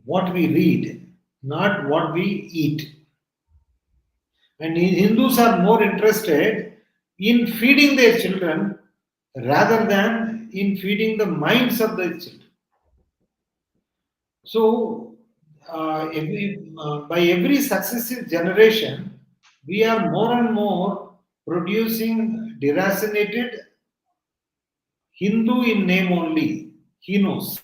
what we read, not what we eat. And Hindus are more interested in feeding their children rather than in feeding the minds of their children. So, by every successive generation, we are more and more producing deracinated Hindu in name only, Hinus.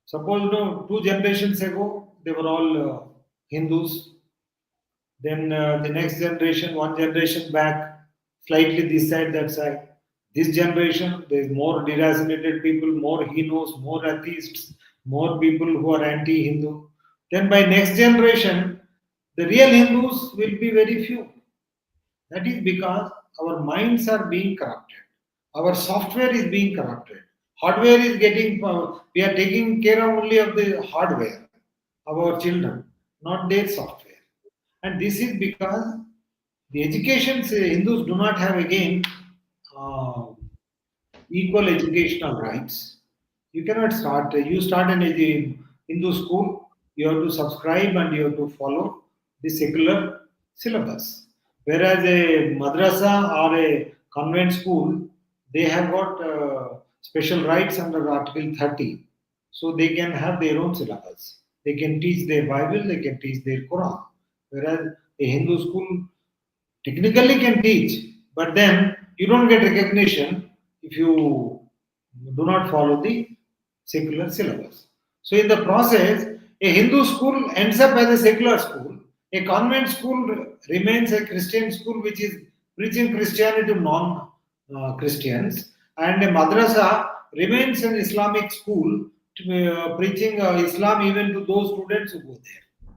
Suppose 2 generations ago, they were all Hindus. Then the next generation, 1 generation back, slightly this side, that side. This generation, there is more deracinated people, more Hinus, more atheists, more people who are anti-Hindu. Then by next generation, the real Hindus will be very few. That is because our minds are being corrupted. Our software is being corrupted. Hardware is getting, we are taking care only of the hardware of our children, not their software. And this is because the education, Hindus do not have again equal educational rights. You cannot start, you start an Hindu school, you have to subscribe and you have to follow the secular syllabus. Whereas a madrasa or a convent school, they have got special rights under Article 30. So they can have their own syllabus. They can teach their Bible, they can teach their Quran. Whereas a Hindu school technically can teach, but then you don't get recognition if you do not follow the secular syllabus. So in the process, a Hindu school ends up as a secular school. A convent school remains a Christian school which is preaching Christianity to non-Christians, and a madrasa remains an Islamic school preaching Islam even to those students who go there.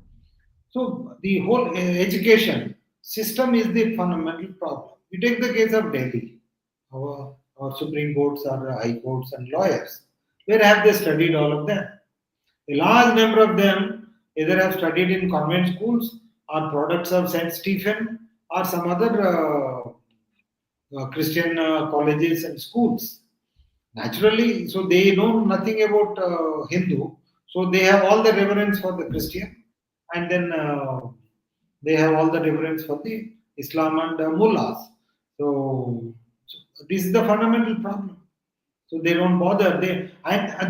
So the whole education system is the fundamental problem. You take the case of Delhi, our Supreme Courts or High Courts and lawyers. Where have they studied all of them? A large number of them either have studied in convent schools or products of St. Stephen or some other Christian colleges and schools. Naturally, so they know nothing about Hindu, so they have all the reverence for the Christian, and then they have all the reverence for the Islam and mullahs. So this is the fundamental problem. So they don't bother. Then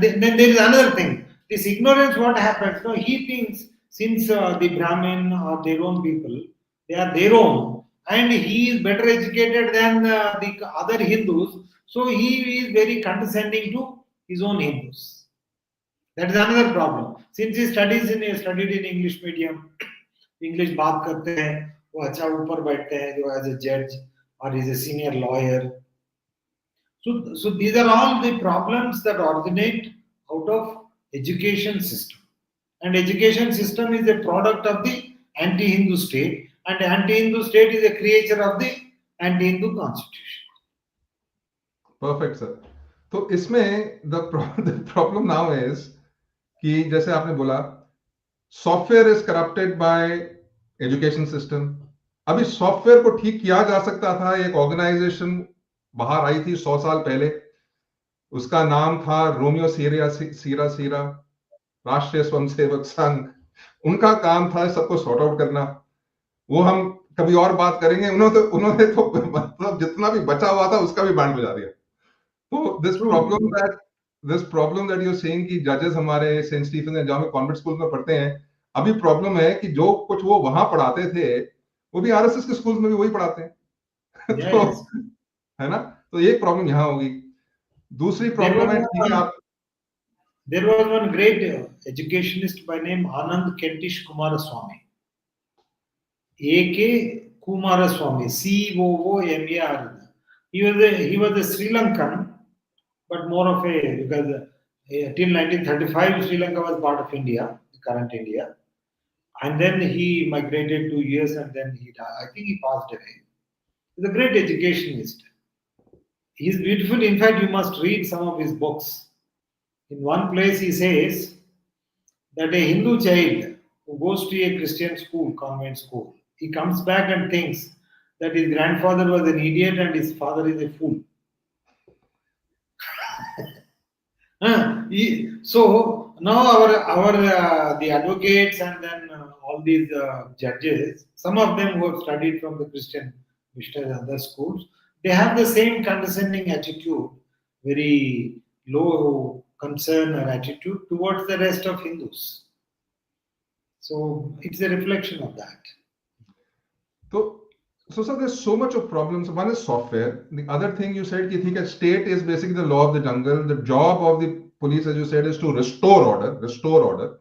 there is another thing. This ignorance, what happens? No, he thinks since the Brahmin or their own people, they are their own. and he is better educated than the other Hindus, so he is very condescending to his own Hindus. That is another problem. Since he studied in English medium, English बात करते हैं, वो अच्छा ऊपर बैठते हैं जो as a judge or is a senior lawyer. So these are all the problems that originate out of education system. And education system is a product of the anti-Hindu state, and anti-Hindu state is a creature of the anti-Hindu constitution. Perfect, sir. तो इसमें the problem now is कि जैसे आपने बोला software is corrupted bye education system. अभी software को ठीक किया जा सकता था. एक ऑर्गेनाइजेशन बाहर आई थी 100 साल पहले, उसका नाम था रोमियो सीरा राष्ट्रीय स्वयंसेवक संघ. उनका काम था सबको सॉर्ट आउट करना. वो हम कभी और बात करेंगे. उन्होंने तो मतलब जितना भी बचा हुआ था उसका भी बैंड बजा दिया. तो this problem that you saying कि जजेस हमारे सेंट स्टीफन जहां में कॉन्वेंट स्कूल में पढ़ते हैं, अभी प्रॉब्लम है कि जो कुछ वो वहां पढ़ाते थे वो भी आरएसएस के स्कूल में भी वही पढ़ाते हैं. Yes. तो है ना. तो एक प्रॉब्लम यहां होगी. दूसरी प्रॉब्लम है कि आप There was one great educationist by name Anand Kentish Kumaraswamy. A.K. Kumaraswamy, Coomar. He was a Sri Lankan, but more of a, because till 1935 Sri Lanka was part of India, the current India, and then he migrated 2 years and then he died. I think he passed away. He's a great educationist. He's beautiful. In fact, you must read some of his books. In one place he says that a Hindu child who goes to a Christian school, convent school, he comes back and thinks that his grandfather was an idiot and his father is a fool. So now the advocates and then all these judges, some of them who have studied from the Christian missionaries and other schools, they have the same condescending attitude, very low concern or attitude towards the rest of Hindus. So it's a reflection of that. So sir, there's so much of problems. One is software. The other thing you said, that state is basically the law of the jungle. The job of the police, as you said, is to restore order.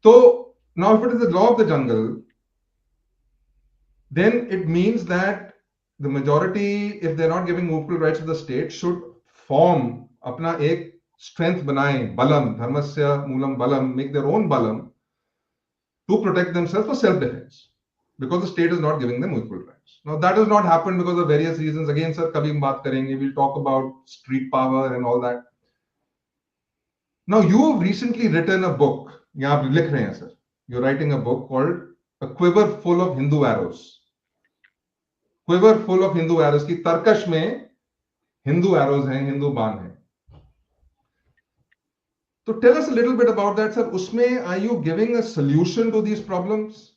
So now if it is the law of the jungle, then it means that the majority, if they're not giving equal rights to the state, should form अपना एक strength बनाएं, balam, dharmasya moolam balam, make their own balam to protect themselves for self-defense, because the state is not giving them equal rights. Now that has not happened because of various reasons. Again, sir, kabhi hum baat karenge. We'll talk about street power and all that. Now you have recently written a book. यहाँ आप लिख रहे हैं, sir. You're writing a book called A Quiver Full of Hindu Arrows. Quiver Full of Hindu Arrows. की तर्कश में Hindu arrows हैं, Hindu बाण हैं. So tell us a little bit about that, sir. Usme, are you giving a solution to these problems?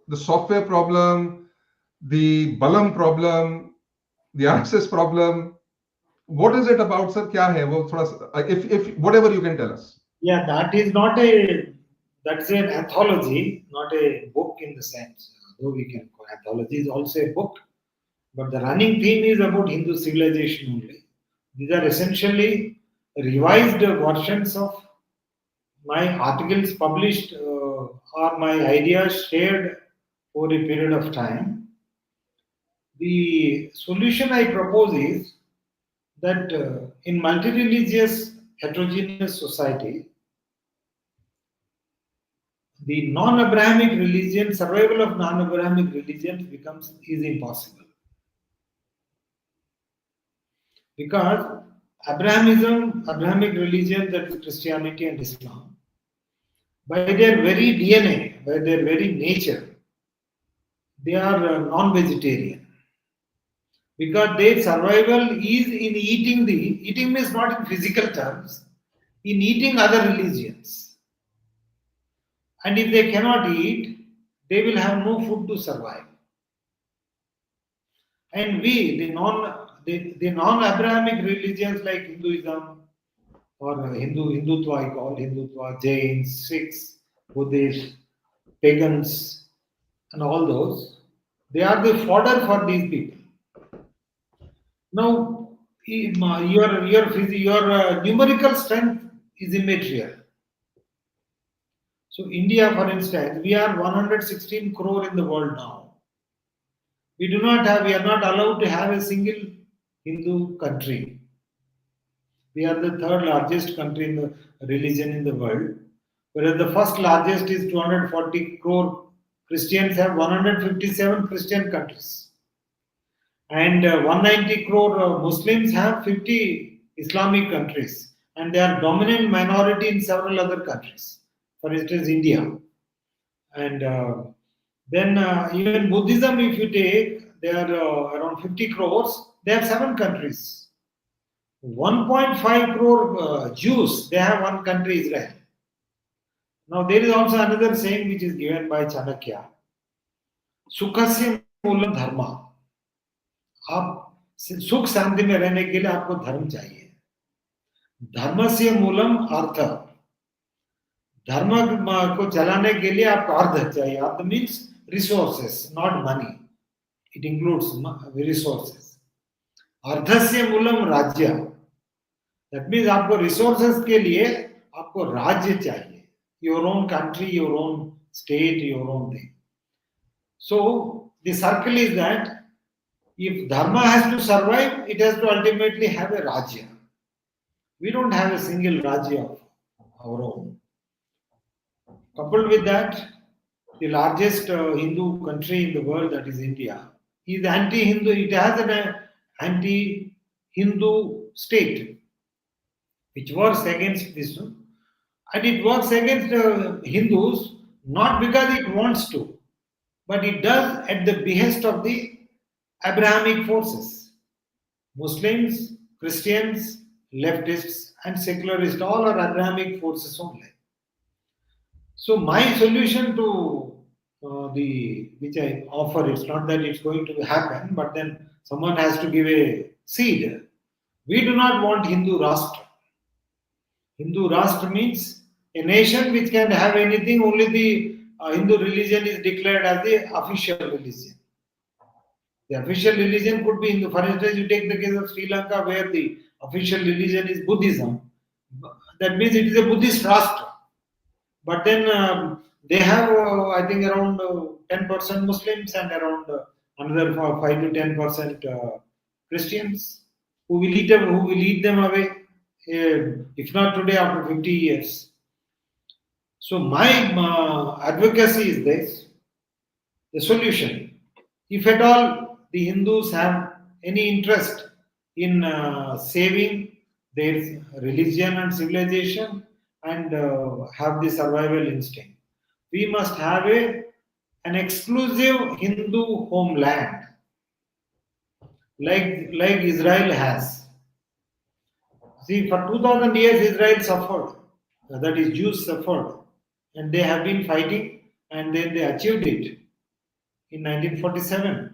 The software problem, the balam problem, the access problem. What is it about, sir? Kya hai? Wo thoda, if whatever you can tell us. Yeah, that's an anthology, not a book in the sense. Though we can call anthology is also a book, but the running theme is about Hindu civilization only. These are essentially revised versions of my articles published or my ideas shared over a period of time. The solution I propose is that in multi-religious heterogeneous society, the non-Abrahamic religion, survival of non-Abrahamic religions is impossible. Because Abrahamic religion, that is Christianity and Islam, by their very DNA, by their very nature, they are non-vegetarian. Because their survival is in eating means not in physical terms, in eating other religions. And if they cannot eat, they will have no food to survive. And we, the non-Abrahamic religions like Hinduism or Hindutva, I call Hindutva, Jains, Sikhs, Buddhists, pagans, and all those, They are the fodder for these people. Now, your numerical strength is immaterial. So, India, for instance, we are 116 crore in the world now. We are not allowed to have a single Hindu country. We are the third largest country in the religion in the world, whereas the first largest is 240 crore. Christians have 157 Christian countries. And 190 crore Muslims have 50 Islamic countries, and they are dominant minority in several other countries, for instance, India. And then even Buddhism, if you take, they are around 50 crores, they have 7 countries. 1.5 crore Jews, they have one country, Israel. Now, there is also another saying which is given by Chanakya: Sukhasya Moolam Dharma. आप सुख शांति में रहने के लिए आपको धर्म चाहिए. धर्म से मूलम अर्थ. धर्म को चलाने के लिए आपको अर्थ चाहिए. अर्थ means resources, not money. It includes resources. अर्थस्य मूलम राज्य. दैट मीन्स आपको रिसोर्सेस के लिए आपको राज्य चाहिए. Your own country, your own state, your own thing. So the circle is that if dharma has to survive, it has to ultimately have a rajya. We don't have a single rajya of our own. Coupled with that, the largest Hindu country in the world, that is India, is anti-Hindu. It has an anti-Hindu state which works against this one. And it works against Hindus not because it wants to, but it does at the behest of the Abrahamic forces. Muslims, Christians, leftists, and secularists, all are Abrahamic forces only. So my solution to which I offer, it's not that it's going to happen, but then someone has to give a seed. We do not want Hindu Rashtra. Hindu Rashtra means a nation which can have anything, only the Hindu religion is declared as the official religion. The official religion could be Hindu. For instance, you take the case of Sri Lanka, where the official religion is Buddhism. That means it is a Buddhist Rashtra. But then they have, I think, around 10% Muslims and around another 5 to 10% Christians who will lead them away, if not today, after 50 years. So my advocacy is this: the solution. If at all the Hindus have any interest in saving their religion and civilization and have the survival instinct, we must have an exclusive Hindu homeland like Israel has. See, for 2000 years Israel suffered, that is, Jews suffered, and they have been fighting, and then they achieved it in 1947.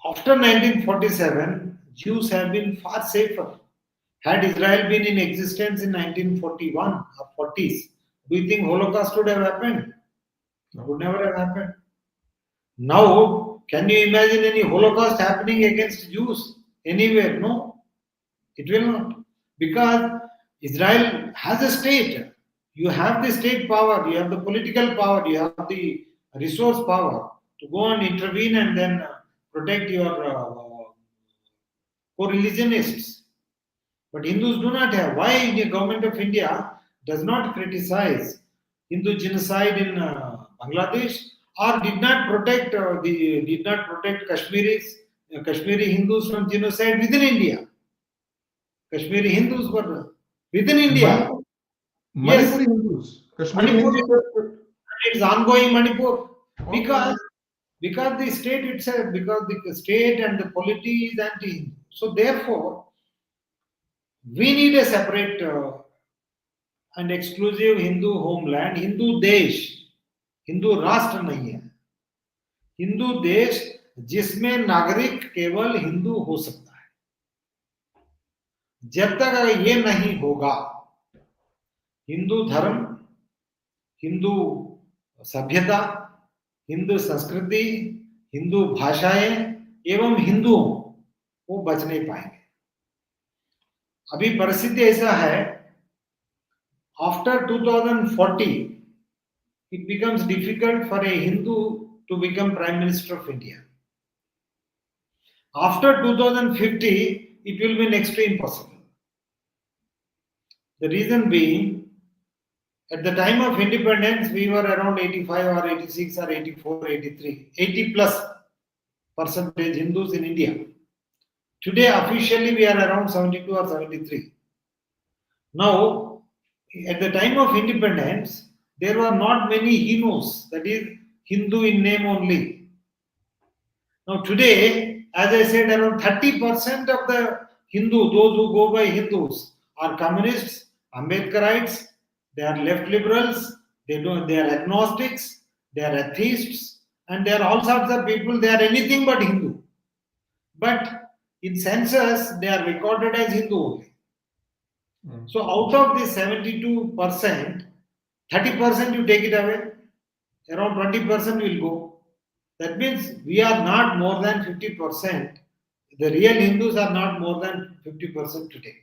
After 1947, Jews have been far safer. Had Israel been in existence in 1941 or 40s, do you think Holocaust would have happened? It would never have happened. Now, can you imagine any Holocaust happening against Jews anywhere? No, it will not. Because Israel has a state. You have the state power, you have the political power, you have the resource power to go and intervene and then protect your co-religionists. But Hindus do not have. Why the government of India does not criticize Hindu genocide in Bangladesh, or did not protect Kashmiri Hindus from genocide within India? Kashmiri Hindus were within India. Manipuri Hindus. Kashmiri Hindus. It's ongoing Manipur. Because the state itself, because the state and the polity is anti-Hindu. So therefore, we need a separate and exclusive Hindu homeland, Hindu Desh. Hindu राष्ट्र नहीं है. हिंदू देश जिसमें नागरिक केवल हिंदू हो सकता है. जब तक अगर ये नहीं होगा, हिंदू धर्म, हिंदू सभ्यता, हिंदू संस्कृति, हिंदू भाषाएं एवं हिंदुओं वो बच नहीं पाएंगे। अभी परिस्थिति ऐसा है, after 2040 it becomes difficult for a Hindu to become Prime Minister of India. After 2050 it will be next to impossible. The reason being, at the time of independence we were around 85 or 86 or 84, 83, 80 plus percentage Hindus in India. Today officially we are around 72 or 73. Now at the time of independence there were not many Hindus, that is Hindu in name only. Now today, as I said, around 30% of the Hindu, those who go by Hindus, are communists, Ambedkarites, they are left liberals, they are agnostics, they are atheists, and they are all sorts of people, they are anything but Hindu. But in census, they are recorded as Hindu only. So out of this 72%, 30% you take it away, around 20% will go. That means we are not more than 50%. The real Hindus are not more than 50% today.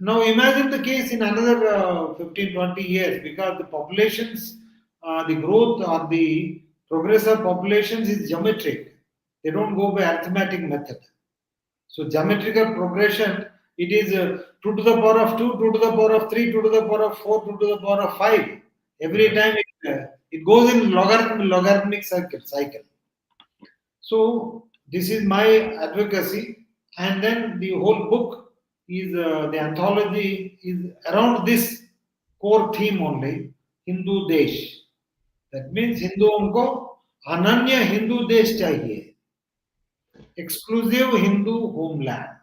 Now imagine the case in another 15, 20 years, because the populations, the growth or the progress of populations is geometric. They don't go by arithmetic method. So geometrical progression, it is 2 to the power of 2, 2 to the power of 3, 2 to the power of 4, 2 to the power of 5. Every time it goes in logarithmic cycle. So this is my advocacy, and then the whole book is the anthology is around this core theme only, Hindu Desh. That means हिंदुओं को अनन्य हिंदू देश चाहिए, exclusive Hindu homeland.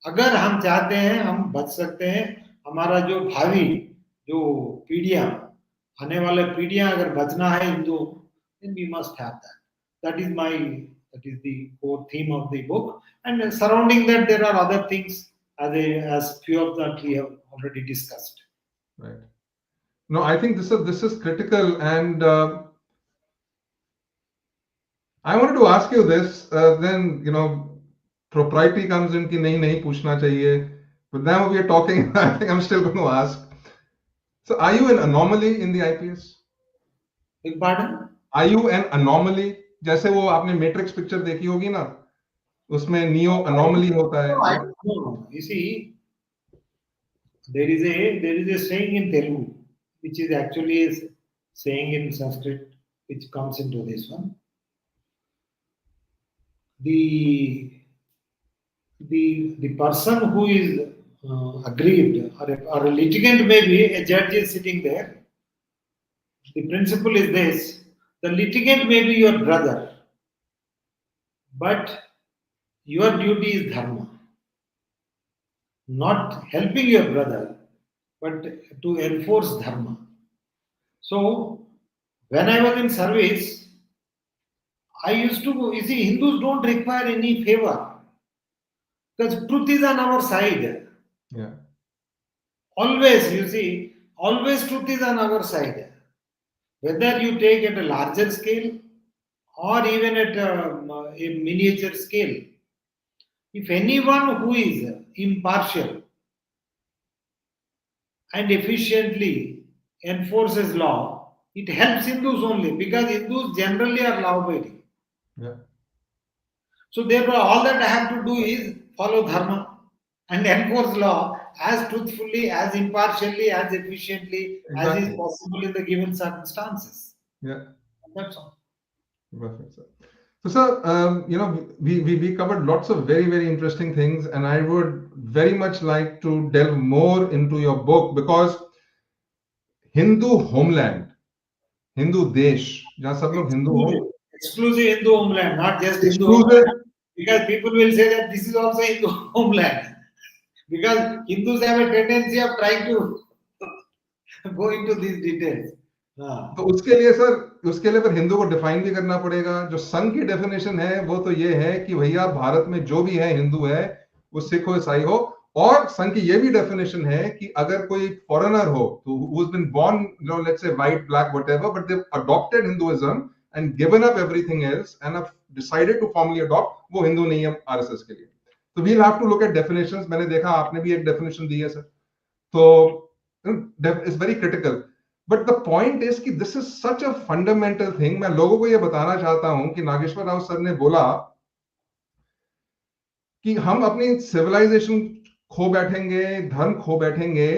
अगर हम चाहते हैं हम बच सकते हैं, हमारा जो भावी जो पीढ़ियां, आने वाले पीढ़ियां अगर बचना है Hindu, then we must have that. That is the core theme of the book, and surrounding that there are other things as few of that we have already discussed. Right. No, I think this is critical, and I wanted to ask you this. Then propriety comes in कि नहीं पूछना चाहिए. But now we are talking. I think I'm still going to ask. So, are you an anomaly in the IPS? Big pardon? Are you an anomaly? जैसे वो आपने matrix picture देखी होगी ना, उसमें नियो अनोमली होता है. No. You see, there is a saying in Telugu which is actually a saying in Sanskrit which comes into this one. The person who is aggrieved or a litigant, maybe a judge is sitting there. The principle is this: the litigant may be your brother, but your duty is dharma. Not helping your brother, but to enforce dharma. So, when I was in service, I used to go. You see, Hindus don't require any favor because truth is on our side. Yeah. Always, you see, always truth is on our side. Whether you take at a larger scale or even at a miniature scale, if anyone who is impartial and efficiently enforces law, it helps Hindus only, because Hindus generally are law-abiding. Yeah. So therefore, all that I have to do is follow dharma and enforce law as truthfully, as impartially, as efficiently as is possible in the given circumstances. Yeah. That's all. Perfect, sir. So, sir, we covered lots of very, very interesting things, and I would very much like to delve more into your book, because Hindu homeland, Hindu desh, जहाँ सब लोग हिंदू हो, exclusive Hindu homeland, not just Hindu exclusive, homeland, because people will say that this is also Hindu homeland, because Hindus have a tendency of trying to go into these details. तो उसके लिए फिर हिंदू को define भी करना पड़ेगा. जो संघ की डेफिनेशन है वो तो ये है कि भैया भारत में जो भी है हिंदू है, वो सिख हो ईसाई हो. और संघ की ये भी डेफिनेशन है कि अगर कोई फॉरेनर हो, तो who's been born, let's say white, black, whatever, but they've adopted Hinduism and given up everything else and have decided to formally adopt, वो हिंदू नहीं है आरएसएस के लिए. तो we'll have to look at definitions. मैंने देखा आपने भी एक definition दी है सर, तो it's very critical. But the point is कि this is such a fundamental thing. मैं लोगों को ये बताना चाहता हूं कि नागेश्वर राव सर ने बोला कि हम अपनी सिविलाइजेशन खो बैठेंगे, धर्म खो बैठेंगे,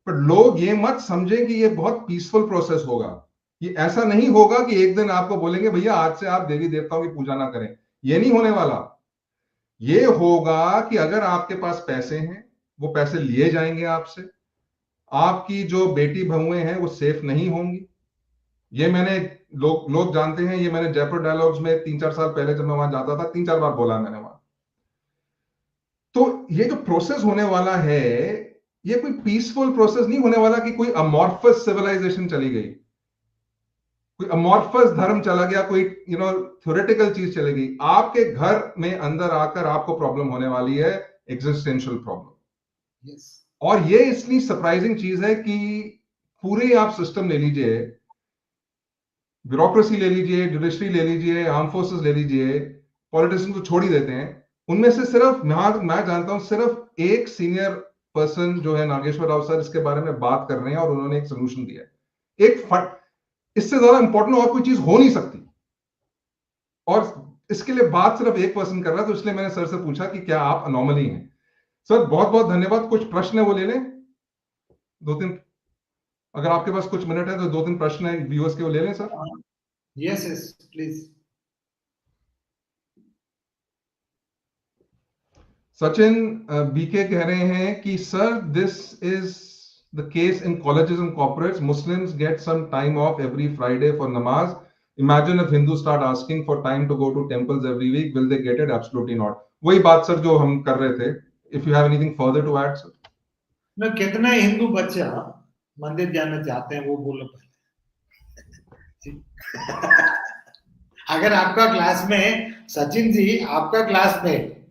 पर लोग ये मत समझें कि ये बहुत पीसफुल प्रोसेस होगा. ये ऐसा नहीं होगा कि एक दिन आपको बोलेंगे भैया आज से आप देवी देवताओं की पूजा ना करें. ये नहीं होने वाला. ये होगा कि अगर आपके पास पैसे हैं, वो पैसे लिए जाएंगे आपसे. आपकी जो बेटी बहुएं हैं वो सेफ नहीं होंगी. ये मैंने लोग जानते हैं, ये मैंने जयपुर डायलॉग्स में 3-4 साल पहले जब मैं वहां जाता था 3-4 बार बोला मैंने वहां. तो ये जो प्रोसेस होने वाला है, ये कोई पीसफुल प्रोसेस नहीं होने वाला कि कोई अमॉर्फस सिविलाइजेशन चली गई, कोई अमॉर्फस धर्म चला गया, कोई थ्योरेटिकल चीज चली गई. आपके घर में अंदर आकर आपको प्रॉब्लम होने वाली है, एग्जिस्टेंशियल प्रॉब्लम. और ये इसलिए सरप्राइजिंग चीज है कि पूरे आप सिस्टम ले लीजिए, ब्यूरोक्रेसी ले लीजिए, जुडिशरी ले लीजिए, आर्म फोर्सेस ले लीजिए, पॉलिटिशियन को छोड़ ही देते हैं. उनमें से सिर्फ मैं जानता हूं सिर्फ एक सीनियर पर्सन जो है नागेश्वर राव सर इसके बारे में बात कर रहे हैं और उन्होंने एक सोल्यूशन दिया है. एक फट इससे ज्यादा इंपॉर्टेंट और कोई चीज हो नहीं सकती. और इसके लिए बात सिर्फ एक पर्सन कर रहा है, तो इसलिए मैंने सर से पूछा कि क्या आप अनॉमली हैं. सर बहुत बहुत धन्यवाद. कुछ प्रश्न है वो ले लें, 2-3, अगर आपके पास कुछ मिनट है तो 2-3 प्रश्न है व्यूअर्स के, वो ले लें sir. Yes yes please. Sachin BK कह रहे हैं कि sir this is the case in colleges and corporates. Muslims get some time off every Friday for namaz. Imagine if Hindu start asking for time to go to temples every week, will they get it? Absolutely not. वही बात sir जो हम कर रहे थे. If you have anything further to add sir. ना कितना हिंदू बच्चा मंदिर जाना चाहते हैं वो बोलो पहले. अगर आपका क्लास में सचिन जी, आपका क्लास में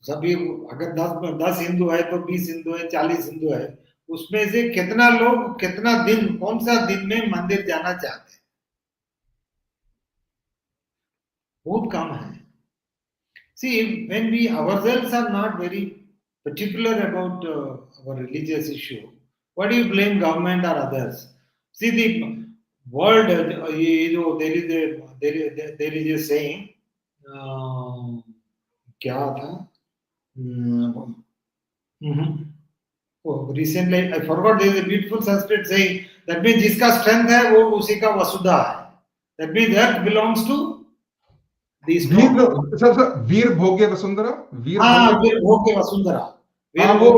सभी अगर 10 हिंदू है तो 20 हिंदू है, 40 हिंदू है, उसमें से कितना लोग कितना दिन, कौन सा दिन में मंदिर जाना चाहते हैं? बहुत कम है. See, when we ourselves are not very particular about our religious issue, why do you blame government or others? See, the world, there is a saying, क्या था? Recently I forgot, there is a beautiful Sanskrit saying that means जिसका strength है वो उसी का वसुधा है. That means that belongs to these sir वीर भोग्य वसुंधरा. वीर भोग्य वसुंधरा. वो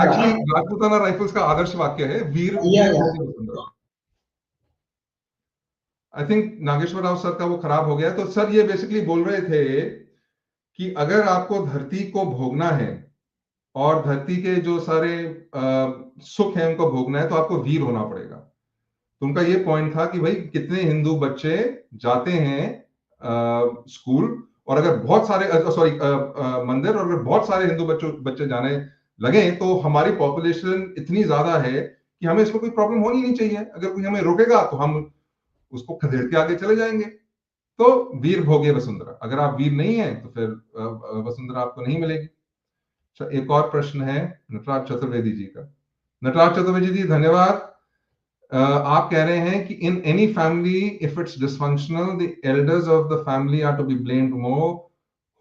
एक्चुअली राजपूताना राइफल्स का आदर्श वाक्य है, वीर भोग्य वसुंधरा. I think Nageshwar Rao sir का वो खराब हो गया. तो सर ये बेसिकली बोल रहे थे कि अगर आपको धरती को भोगना है और धरती के जो सारे सुख हैं उनको भोगना है तो आपको वीर होना पड़ेगा. तो उनका ये पॉइंट था कि भाई कितने हिंदू बच्चे जाते हैं स्कूल, और अगर बहुत सारे मंदिर, और अगर बहुत सारे हिंदू बच्चे जाने लगे तो हमारी पॉपुलेशन इतनी ज्यादा है कि हमें इसमें कोई प्रॉब्लम होनी नहीं चाहिए. अगर कोई हमें रोकेगा तो हम उसको खदेड़ के आगे चले जाएंगे. तो वीर भोगे वसुंधरा. अगर आप वीर नहीं है तो फिर वसुंधरा आपको नहीं मिलेगी. एक और प्रश्न है नटराज चतुर्वेदी जी का. नटराज चतुर्वेदी जी धन्यवाद. आप कह रहे हैं कि in any family if it's dysfunctional the elders of the family are to be blamed more.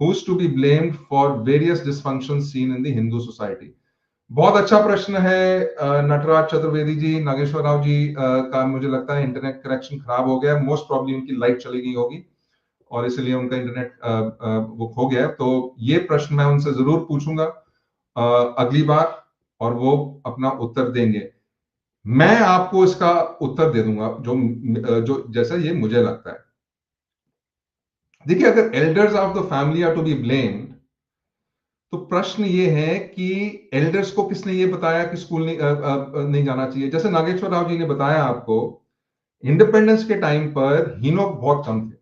Who's to be blamed for various dysfunctions seen in the Hindu society? बहुत अच्छा प्रश्न है नटराज चतुर्वेदी जी. नागेश्वर राव जी का मुझे लगता है इंटरनेट कनेक्शन खराब हो गया. मोस्ट प्रॉब्ली उनकी लाइट चली गई होगी और इसलिए उनका इंटरनेट वो खो गया. तो ये प्रश्न मैं उनसे जरूर पूछूंगा अगली बार और वो अपना उत्तर देंगे. मैं आपको इसका उत्तर दे दूंगा जो जैसा ये मुझे लगता है. देखिए, अगर elders of the family are to be blamed तो प्रश्न ये है कि एल्डर्स को किसने ये बताया कि स्कूल नहीं जाना चाहिए? जैसे नागेश्वर राव जी ने बताया आपको, इंडिपेंडेंस के टाइम पर हीनोक बहुत कम थे.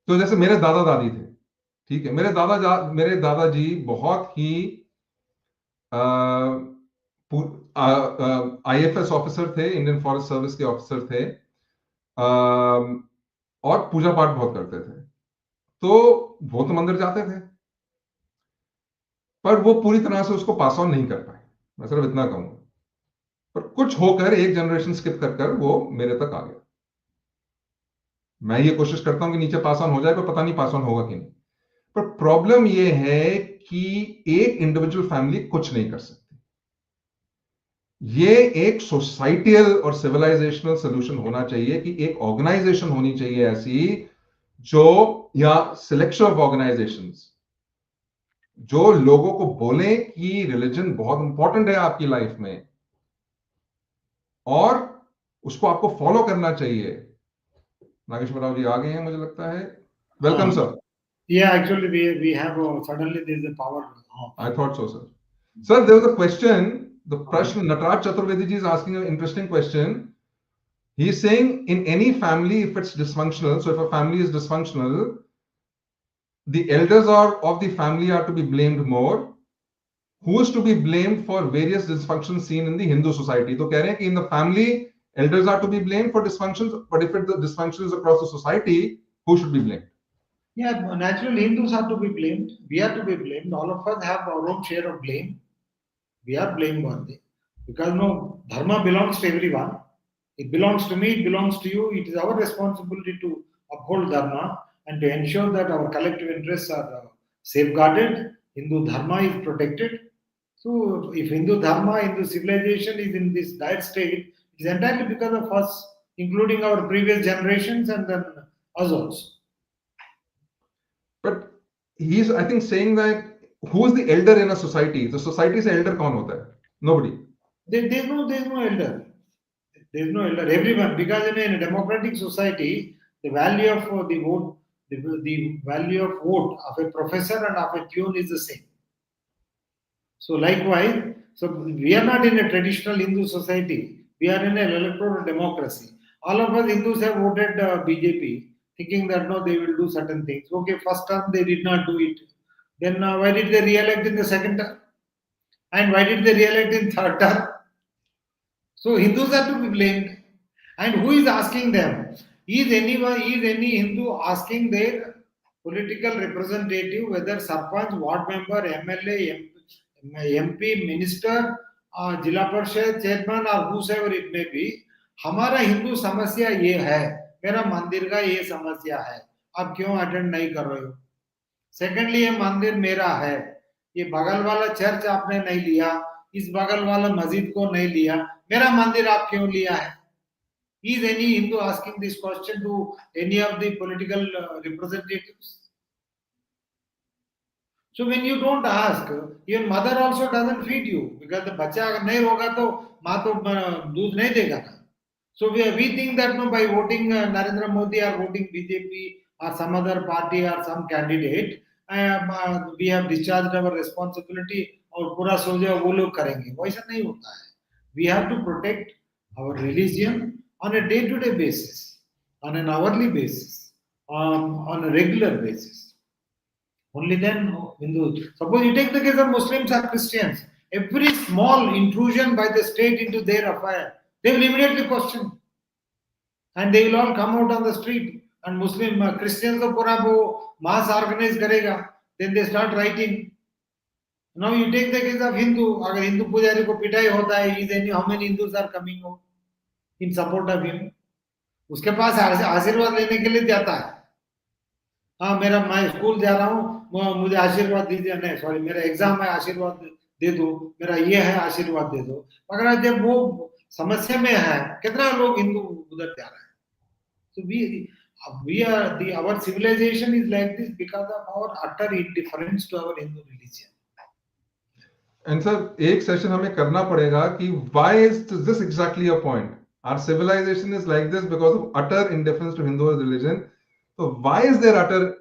तो जैसे मेरे दादा दादी थे, ठीक है, मेरे दादाजी बहुत ही आईएफएस ऑफिसर थे, इंडियन फॉरेस्ट सर्विस के ऑफिसर थे. और पूजा पाठ बहुत करते थे, तो वो तो मंदिर जाते थे, पर वो पूरी तरह से उसको पास ऑन नहीं कर पाए, मैं सिर्फ इतना कहूंगा। पर कुछ होकर एक जनरेशन स्किप कर कर वो मेरे तक आ गया। मैं ये कोशिश करता हूं कि नीचे पास ऑन हो जाए, पर पता नहीं पास ऑन होगा कि नहीं। पर प्रॉब्लम ये है कि एक इंडिविजुअल फैमिली कुछ नहीं कर सकती। ये एक सोसाइटियल और सिविलाइजेशनल सोल्यूशन होना चाहिए कि एक ऑर्गेनाइजेशन होनी चाहिए ऐसी जो, या सिलेक्शन ऑफ ऑर्गेनाइजेशंस जो लोगों को बोले कि रिलीजन बहुत इंपॉर्टेंट है आपकी लाइफ में और उसको आपको फॉलो करना चाहिए। नागेश्वर राव जी आ गए हैं मुझे लगता है। Welcome sir. Yeah, actually we have suddenly there is a power off. I thought so, sir. Sir, there was a question. The Prashn Nataraj Chaturvedi ji is asking an interesting question. He is saying in any family, if it's dysfunctional, so if a family is dysfunctional, the elders of the family are to be blamed more. Who is to be blamed for various dysfunctions seen in the Hindu society? तो कह रहे हैं कि in the family, elders are to be blamed for dysfunctions, but if the dysfunction is across the society, who should be blamed? Yeah, naturally Hindus are to be blamed. We are to be blamed. All of us have our own share of blame. We are blameworthy because no dharma belongs to everyone. It belongs to me. It belongs to you. It is our responsibility to uphold dharma and to ensure that our collective interests are safeguarded. Hindu dharma is protected. So, if Hindu dharma, Hindu civilization is in this dire state, it is entirely because of us, including our previous generations and then us also. But he is, I think, saying that who is the elder in a society? The society से elder कौन होता है? Nobody. There is no elder. There is no elder. Everyone, because in a democratic society, the value of the vote, the value of vote of a professor and of a tune is the same. So likewise, so we are not in a traditional Hindu society. We are in an electoral democracy. All of us Hindus have voted BJP, thinking that no, they will do certain things. Okay, first term they did not do it. Then why did they re-elect in the second term? And why did they re-elect in third term? So Hindus are to be blamed. And who is asking them? Is any Hindu asking their political representative, whether Sarpanch, ward member, MLA, MP, minister, जिला परिषद chairman और whoever it may be, हमारा हिंदू समस्या ये है, मेरा मंदिर का ये समस्या है, आप क्यों अटेंड नहीं कर रहे हो? सेकेंडली, ये मंदिर मेरा है, ये बगल वाला चर्च आपने नहीं लिया, इस बगल वाला मस्जिद को नहीं लिया, मेरा मंदिर आप क्यों लिया है? Is any Hindu asking this question to any of the political representatives? So when you don't ask, your mother also doesn't feed you, because the बच्चा अगर नहीं होगा तो माँ तो दूध नहीं देगा ना. So we think that no, by voting Narendra Modi or voting BJP or some other party or some candidate, we have discharged our responsibility और पूरा सोचा वो लोग करेंगे. वैसा नहीं होता है. We have to protect our religion on a day-to-day basis, on an hourly basis, on a regular basis. Only then Hindu. Suppose you take the case of Muslims or Christians, every small intrusion by the state into their affair, they will immediately question, and they will all come out on the street. And Muslim Christians को पूरा वो mass organize करेगा. Then they start writing. Now you take the case of Hindu. अगर हिंदू पुजारी को पिटाई होता है, how many Hindus are coming out in support of him? उसके पास आशीर्वाद लेने के लिए जाता है. हाँ, मैं स्कूल जा रहा हूँ, मुझे आशीर्वाद दीजिए. नहीं, सॉरी, मेरा एग्जाम है, आशीर्वाद दे दो. मेरा ये है, आशीर्वाद दे दो. मगर जब वो समस्या में है, कितना लोग हिंदू उधर जा रहे हैं. So our civilization is like this because of our utter indifference to our Hindu religion. And sir, एक सेशन हमें करना पड़ेगा कि why is this exactly your point? Our civilization is like this because of utter indifference to Hindu religion. So why is there utter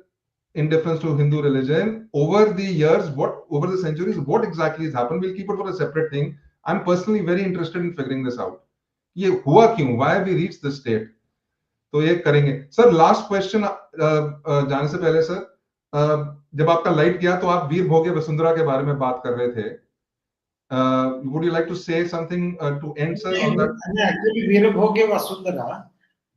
indifference to Hindu religion over the years? Over the centuries? What exactly has happened? We'll keep it for a separate thing. I'm personally very interested in figuring this out. ये हुआ क्यों? Why have we reached this state? तो ये करेंगे. Sir, last question जाने से पहले sir, जब आपका लाइट गया तो आप वीर भोगे वसुंधरा के बारे में बात कर रहे थे. Would you like to say something to end, sir, on that? Actually, Veer Bhoge Vasundhara,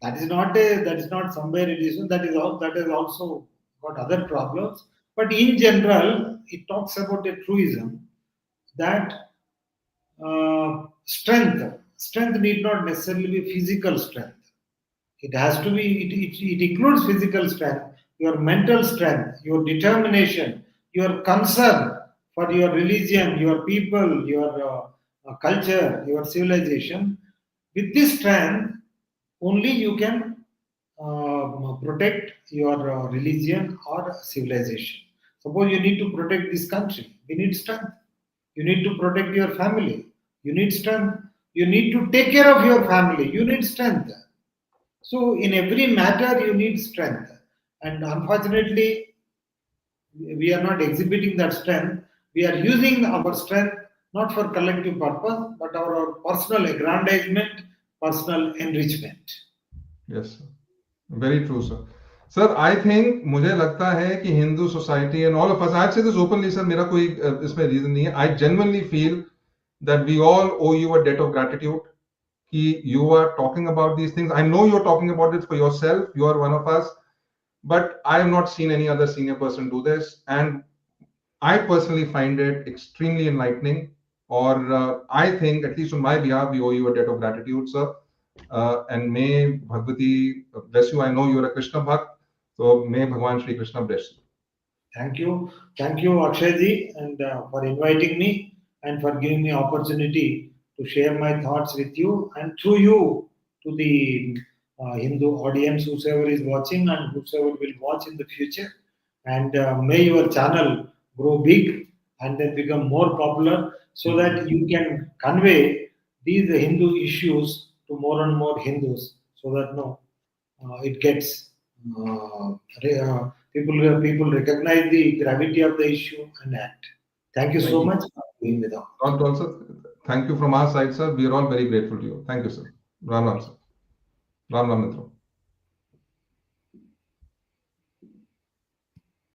That is not somewhere it is. That is also got other problems. But in general, it talks about a truism that strength need not necessarily be physical strength. It has to be. It includes physical strength, your mental strength, your determination, your concern for your religion, your people, your culture, your civilization. With this strength, only you can protect your religion or civilization. Suppose you need to protect this country, you need strength. You need to protect your family, you need strength. You need to take care of your family, you need strength. So, in every matter, you need strength. And unfortunately, we are not exhibiting that strength. We are using our strength not for collective purpose, but our personal aggrandizement, personal enrichment. Yes, sir. Very true, sir. Sir, I think मुझे लगता है कि Hindu society and all of us, I'd say this openly, sir, मेरा कोई इसमें reason नहीं है. I genuinely feel that we all owe you a debt of gratitude. Ki you are talking about these things. I know you're talking about it for yourself. You are one of us. But I have not seen any other senior person do this. And I personally find it extremely enlightening. Or I think, at least on my behalf, we owe you a debt of gratitude, sir. And may Bhagavati bless you. I know you're a Krishna Bhakt. So may Bhagwan Shri Krishna bless you. Thank you, Akshayji, and for inviting me and for giving me opportunity to share my thoughts with you and through you to the Hindu audience, whosoever is watching and whosoever will watch in the future. And may your channel grow big and then become more popular so that you can convey these Hindu issues to more and more Hindus so that it gets people recognize the gravity of the issue and act. Thank you so much for being with us. Also, thank you from our side, sir. We are all very grateful to you. Thank you, sir. Ram Ram, sir. Ram Ram, Mitra.